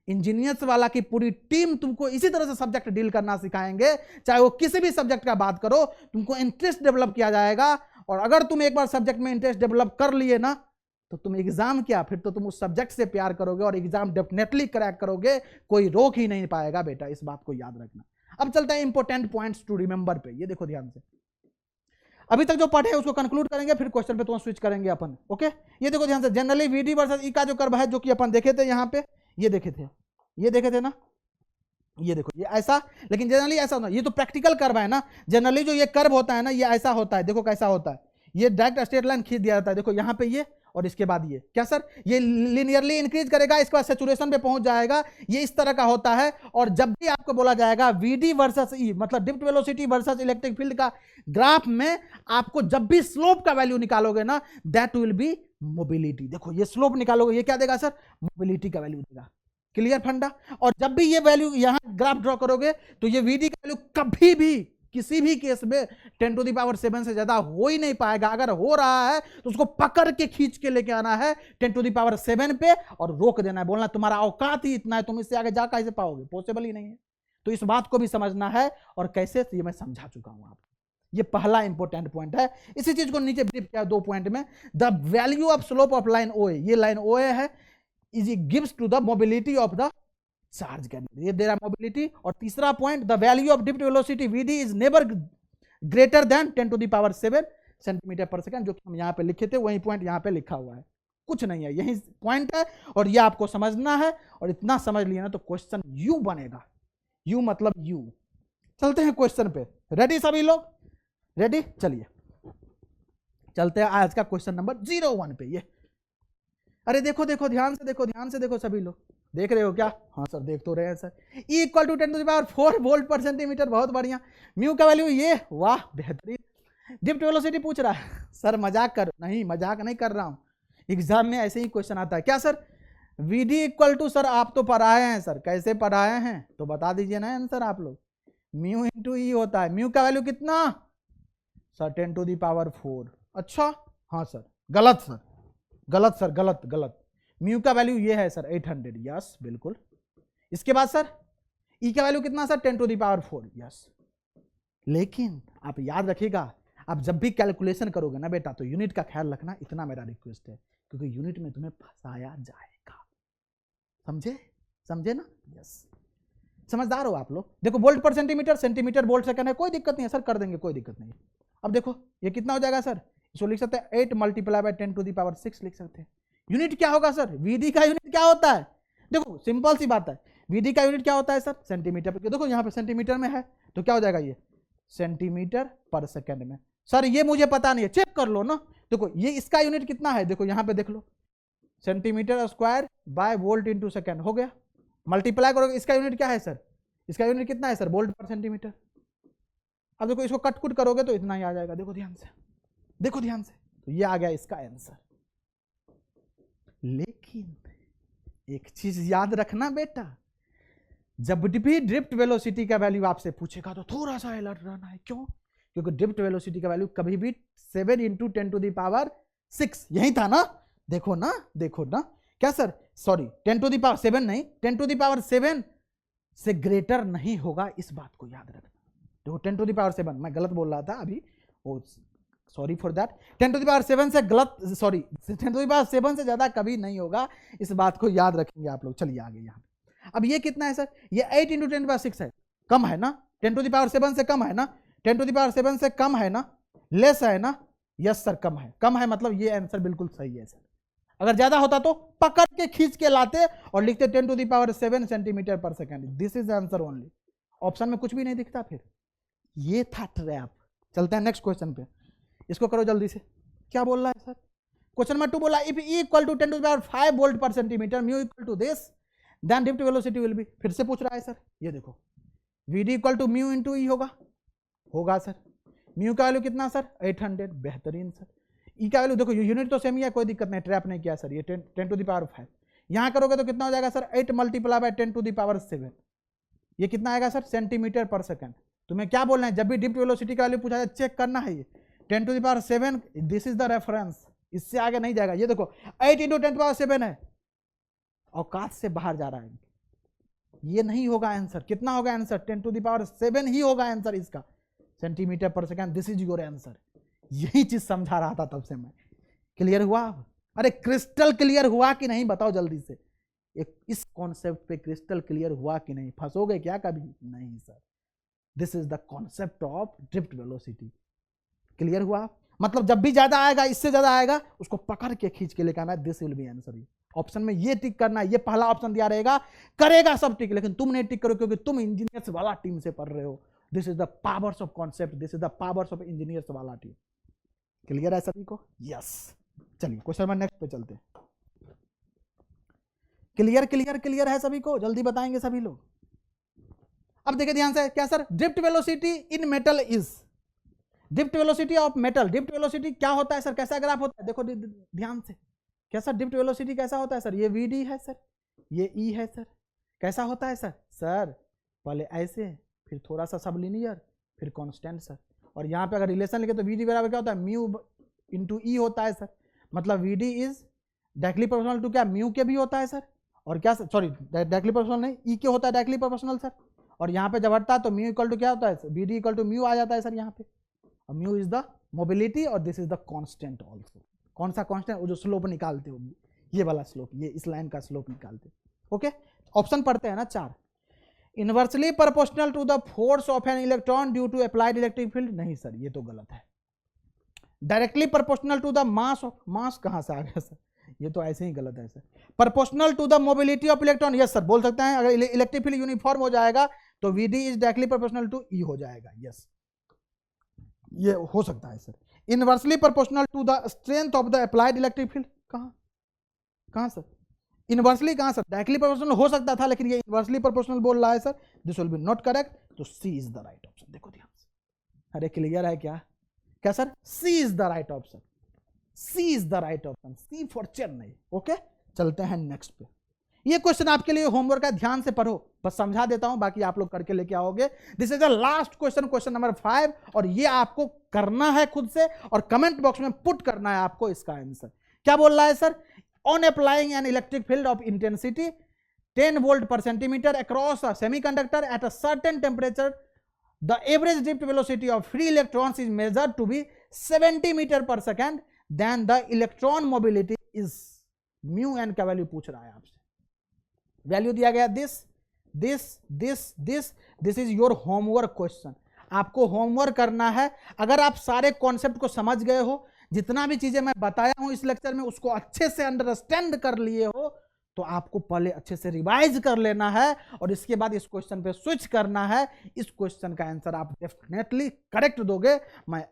इंजीनियर्स वाला की पूरी टीम तुमको इसी तरह से सब्जेक्ट डील करना सिखाएंगे। चाहे वो किसी भी सब्जेक्ट का बात करो, तुमको इंटरेस्ट डेवलप किया जाएगा। और अगर तुम एक बार सब्जेक्ट में इंटरेस्ट डेवलप कर लिए ना, तो तुम एग्जाम क्या, फिर तो तुम उस सब्जेक्ट से प्यार करोगे और एग्जाम डेफिनेटली क्रैक करोगे। कोई रोक ही नहीं पाएगा बेटा, इस बात को याद रखना। अब चलते हैं इंपॉर्टेंट पॉइंट्स टू रिमेंबर पे। ये देखो ध्यान से, अभी तक जो पढ़े उसको कंक्लूड करेंगे, फिर क्वेश्चन पे तो स्विच करेंगे अपन। ओके, ये देखो ध्यान से, जनरली वीडी वर्सेस ई का जो कर्व है, जो कि अपन देखे थे यहाँ पे, ये देखे थे ना, ये देखो ये ऐसा। लेकिन जनरली ऐसा होता है, ये तो प्रैक्टिकल कर्व है ना। जनरली जो ये कर्व होता है ना, ये ऐसा होता है। देखो कैसा होता है, ये डायरेक्ट स्ट्रेट लाइन खींच दिया जाता है। देखो यहाँ पे ये, और इसके बाद ये क्या सर, ये लिनियरली इंक्रीज करेगा, इसके बाद सैचुरेशन पे पहुंच जाएगा। ये इस तरह का होता है। और जब भी आपको बोला जाएगा वीडी वर्सेस ई, मतलब drift velocity versus electric field का ग्राफ में, आपको जब भी स्लोप का वैल्यू निकालोगे ना, दैट विल बी मोबिलिटी। देखो ये स्लोप निकालोगे, ये क्या देगा सर? मोबिलिटी का वैल्यू देगा। क्लियर फंडा? और जब भी ये वैल्यू यहां ग्राफ ड्रॉ करोगे, तो ये वीडी का वैल्यू कभी भी किसी भी केस में 10⁷ से ज्यादा हो ही नहीं पाएगा। अगर हो रहा है तो उसको पकड़ के खींच के लेके आना है 10⁷ पे, और रोक देना है, बोलना तुम्हारा औकात ही इतना है, तुम इससे आगे जा कैसे पाओगे? पॉसिबल ही नहीं है। तो इस बात को भी समझना है। और कैसे, ये मैं समझा चुका हूं आपको। ये पहला इंपॉर्टेंट पॉइंट है। इसी चीज को नीचे ब्रीफ किया 2 पॉइंट में। The value of slope of line OA, ये लाइन OA है, is gives to the mobility of the charge carrier, ये दे रहा मोबिलिटी। और तीसरा point, the value of drift velocity VD is never greater than 10⁷ centimetre per second, जो कि हम यहाँ पे लिखे थे, वही पॉइंट यहाँ पे लिखा हुआ है। कुछ नहीं है, यही पॉइंट है, और ये आपको समझना है। और इतना समझ लिया ना तो क्वेश्चन यू बनेगा। यू मतलब यू। चलते हैं क्वेश्चन पे। रेडी सभी लोग? रेडी? चलिए चलते हैं आज का क्वेश्चन नंबर 01 पे। ये अरे देखो ध्यान से देखो सभी लोग, देख रहे हो क्या? हाँ सर देख तो रहे हैं sir. E equal to 10⁴ volt per centimeter, बहुत बढ़िया। म्यू का वैल्यू ये, वाह बेहतरीन। ड्रिफ्ट वेलोसिटी पूछ रहा है सर, मजाक नहीं कर रहा हूं। एग्जाम में ऐसे ही क्वेश्चन आता है क्या sir? VD equal to, sir आप तो पढ़ाए हैं सर, कैसे पढ़ाए हैं तो बता दीजिए ना आंसर आप लोग। म्यू इंटू ई होता है। म्यू का वैल्यू कितना सर? 10⁴। अच्छा हाँ सर, गलत सर, गलत। म्यू का वैल्यू ये है सर 800। यस बिल्कुल। इसके बाद सर ई का वैल्यू कितना सर? 10⁴। यस। लेकिन आप याद रखिएगा, आप जब भी कैलकुलेशन करोगे ना बेटा, तो यूनिट का ख्याल रखना, इतना मेरा रिक्वेस्ट है, क्योंकि यूनिट में तुम्हें फंसाया जाएगा। समझे ना? यस, समझदार हो आप लोग। देखो volt per centimetre volt second है, कोई दिक्कत नहीं है सर, कर देंगे, कोई दिक्कत नहीं। अब देखो ये कितना हो जाएगा सर? इसको लिख सकते हैं 8 × 10⁶ लिख सकते हैं। यूनिट क्या होगा सर? VD का यूनिट क्या होता है? देखो सिंपल सी बात है, VD का यूनिट क्या होता है सर? सेंटीमीटर। देखो यहाँ पे सेंटीमीटर में है, तो क्या हो जाएगा ये? सेंटीमीटर पर सेकंड में। सर ये मुझे पता नहीं है, चेक कर लो ना। देखो ये इसका यूनिट कितना है, देखो यहाँ पे देख लो, centimetre square by volt into second हो गया। मल्टीप्लाई करोगे, इसका यूनिट क्या है सर? इसका यूनिट कितना है सर? Volt per centimetre. अब देखो इसको कट कुट करोगे तो इतना ही आ जाएगा। देखो ध्यान से, तो ये आ गया इसका आंसर। लेकिन एक चीज याद रखना बेटा, जब भी ड्रिफ्ट वेलोसिटी का वैल्यू आपसे पूछेगा तो थोड़ा सा अलर्ट रहना है। क्यों? क्योंकि ड्रिफ्ट वेलोसिटी का वैल्यू कभी भी 7 × 10⁶ यही था ना। देखो ना, देखो ना, क्या सर, सॉरी 10⁷ नहीं, 10⁷ से ग्रेटर नहीं होगा, इस बात को याद रखना। देखो 10⁷, मैं गलत बोल रहा था अभी, सॉरी फॉर दैट। 10⁷ से गलत, सॉरी 10⁷ से ज्यादा कभी नहीं होगा, इस बात को याद रखेंगे आप लोग। चलिए आगे यहाँ पे। अब ये कितना है सर? ये 8 × 10⁶ है, कम है ना? 10⁷ से कम है ना? 10⁷ से कम है ना? लेस है ना? यस सर, कम है। कम है मतलब ये आंसर बिल्कुल सही है सर। अगर ज्यादा होता तो पकड़ के खींच के लाते और लिखते 10⁷ centimetre per second. This is answer only. Option में कुछ भी नहीं दिखता। फिर ये था ट्रैप। चलते हैं नेक्स्ट क्वेश्चन पे, इसको करो जल्दी से। क्या बोल रहा है सर? क्वेश्चन नंबर 2 बोला if E = 10⁵ volt per centimetre, mu = this, then drift velocity will be. फिर से पूछ रहा है सर, ये देखो VD = म्यू × E होगा सर। म्यू का वैल्यू कितना सर? 800। बेहतरीन सर। ई का वैल्यू देखो, यूनिट तो सेम ही है, कोई दिक्कत नहीं, ट्रैप नहीं किया सर। ये 10⁵ यहाँ करोगे तो कितना हो जाएगा सर? 8 × 10⁷ ये कितना आएगा सर? सेंटीमीटर/सेकंड। तुम्हें क्या बोलना है? जब भी ड्रिफ्ट वेलोसिटी का वैल्यू पूछा जाए चेक करना है। ये 10⁷, दिस इज द रेफरेंस, इससे आगे नहीं जाएगा। ये देखो 8 × 10⁷ है, औकात से बाहर जा रहा है। ये नहीं होगा आंसर। कितना होगा आंसर? 10⁷ ही होगा आंसर इसका, centimetre per second. This is your answer. यही चीज समझा रहा था तब से मैं। क्लियर हुआ? अरे क्रिस्टल क्लियर हुआ कि नहीं बताओ जल्दी से। इस कॉन्सेप्ट पे क्रिस्टल क्लियर हुआ कि नहीं? फंसोगे क्या कभी? नहीं sir. This is the concept of drift velocity. Clear हुआ? मतलब जब भी ज्यादा आएगा, इससे ज्यादा आएगा, उसको पकड़ के खींच के लेकर आना। This will be answer. Option में ये टिक करना है। ये पहला ऑप्शन दिया रहेगा, करेगा सब टिक, लेकिन तुम नहीं टिक करो क्योंकि तुम इंजीनियर्स वाला टीम से पढ़ रहे हो। This is the powers of concept, this is the powers of engineers वाला टीम। क्लियर है सभी को? यस। चलिए क्वेश्चन नंबर नेक्स्ट पे चलते हैं। क्लियर क्लियर क्लियर है सभी को? जल्दी बताएंगे सभी लोग। अब देखिए ध्यान से, क्या sir? Drift velocity in metal is, drift velocity of metal. Drift velocity क्या होता है सर? कैसा ग्राफ होता है? देखो ध्यान से, कैसा ड्रिफ्ट वेलोसिटी कैसा होता है सर? ये VD है सर, ये E है सर। कैसा होता है सर? सर पहले ऐसे, फिर थोड़ा सा सब लीनियर, फिर कांस्टेंट सर। और यहाँ पे अगर रिलेशन लिखे तो VD बराबर क्या होता है? म्यू × E होता है सर। मतलब VD is directly proportional to क्या? म्यू के भी होता है सर। और क्या सर? सॉरी डायरेक्टली प्रोपोर्शनल नहीं, E के होता है डायरेक्टली प्रोपोर्शनल सर। और यहाँ पे जब हटता है तो म्यू = क्या होता है? VD = म्यू आ जाता है सर यहाँ पे। और म्यू इज द मोबिलिटी और this is the constant also. कौन सा कांस्टेंट? वो जो स्लोप निकालते हो, ये वाला स्लोप, ये इस लाइन का स्लोप निकालते। ओके, ऑप्शन पढ़ते हैं ना 4। Inversely proportional to the force of an electron due to applied electric field, नहीं सर ये तो गलत है। Directly proportional to the mass of, mass कहां से आ गया सर? ये तो ऐसे ही गलत है sir. Proportional to the mobility of electron, yes sir बोल सकते हैं। अगर इलेक्ट्रिक फील्ड यूनिफॉर्म हो जाएगा तो VD is directly proportional to E हो जाएगा। यस ये हो सकता है sir. Inversely proportional to the strength of the applied electric field, कहां सर? इनवर्सली कहां सर? डायरेक्टली प्रोपोर्शनल हो सकता था, लेकिन ये इनवर्सली प्रोपोर्शनल बोल रहा है sir. This will be not correct, तो C is the right option. देखो ध्यान से। अरे क्लियर है क्या? क्या sir? C is the right option, C is the right option, C for Chennai. Okay, चलते हैं नेक्स्ट पे। ये क्वेश्चन आपके लिए होमवर्क है, ध्यान से पढ़ो, बस समझा देता हूं, बाकी आप लोग करके लेके आओगे। This is the last question, question number 5, और ये आपको करना है खुद से और कमेंट बॉक्स में पुट करना है आपको इसका आंसर। क्या बोल रहा है sir? On applying an electric field of intensity 10 volt per centimetre across a semiconductor at a certain temperature, the average drift velocity of free electrons is measured to be 70 metre per second, then the electron mobility is, mu n का value पूछ रहा है आपसे। Value दिया गया this is your homework question. आपको homework करना है। अगर आप सारे कॉन्सेप्ट को समझ गए हो, जितना भी चीजें मैं बताया हूं इस लेक्चर में उसको अच्छे से अंडरस्टैंड कर लिए हो, तो आपको पहले अच्छे से रिवाइज कर लेना है और इसके बाद इस क्वेश्चन पे स्विच करना है। इस क्वेश्चन का आंसर आप डेफिनेटली करेक्ट दोगे। मैं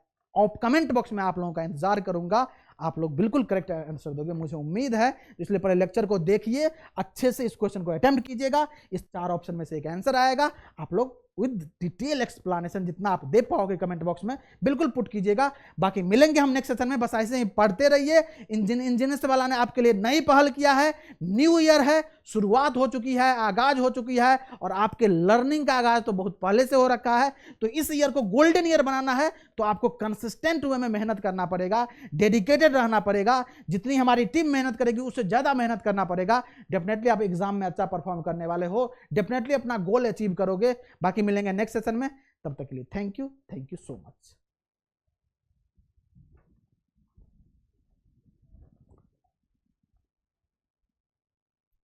कमेंट बॉक्स में आप लोगों का इंतजार करूंगा। आप लोग बिल्कुल करेक्ट आंसर दोगे, मुझे उम्मीद है। इसलिए पहले लेक्चर को देखिए, अच्छे से इस क्वेश्चन को अटेम्प्ट कीजिएगा। इस 4 ऑप्शन में से एक आंसर आएगा, आप लोग विद डिटेल एक्सप्लेनेशन जितना आप दे पाओगे कमेंट बॉक्स में बिल्कुल पुट कीजिएगा। बाकी मिलेंगे हम नेक्स्ट सेशन में, बस ऐसे ही पढ़ते रहिए। इंजीनियर्स वाला ने आपके लिए नई पहल किया है, न्यू ईयर है, शुरुआत हो चुकी है, आगाज हो चुकी है, और आपके लर्निंग का आगाज तो बहुत पहले से हो रखा है। तो इस ईयर को गोल्डन ईयर बनाना है तो आपको कंसिस्टेंट वे में मेहनत करना पड़ेगा, डेडिकेटेड रहना पड़ेगा। जितनी हमारी टीम मेहनत करेगी उससे ज्यादा मेहनत करना पड़ेगा। डेफिनेटली आप एग्जाम में अच्छा परफॉर्म करने वाले हो, डेफिनेटली अपना गोल अचीव करोगे। बाकी मिलेंगे नेक्स्ट सेशन में, तब तक के लिए थैंक यू सो मच।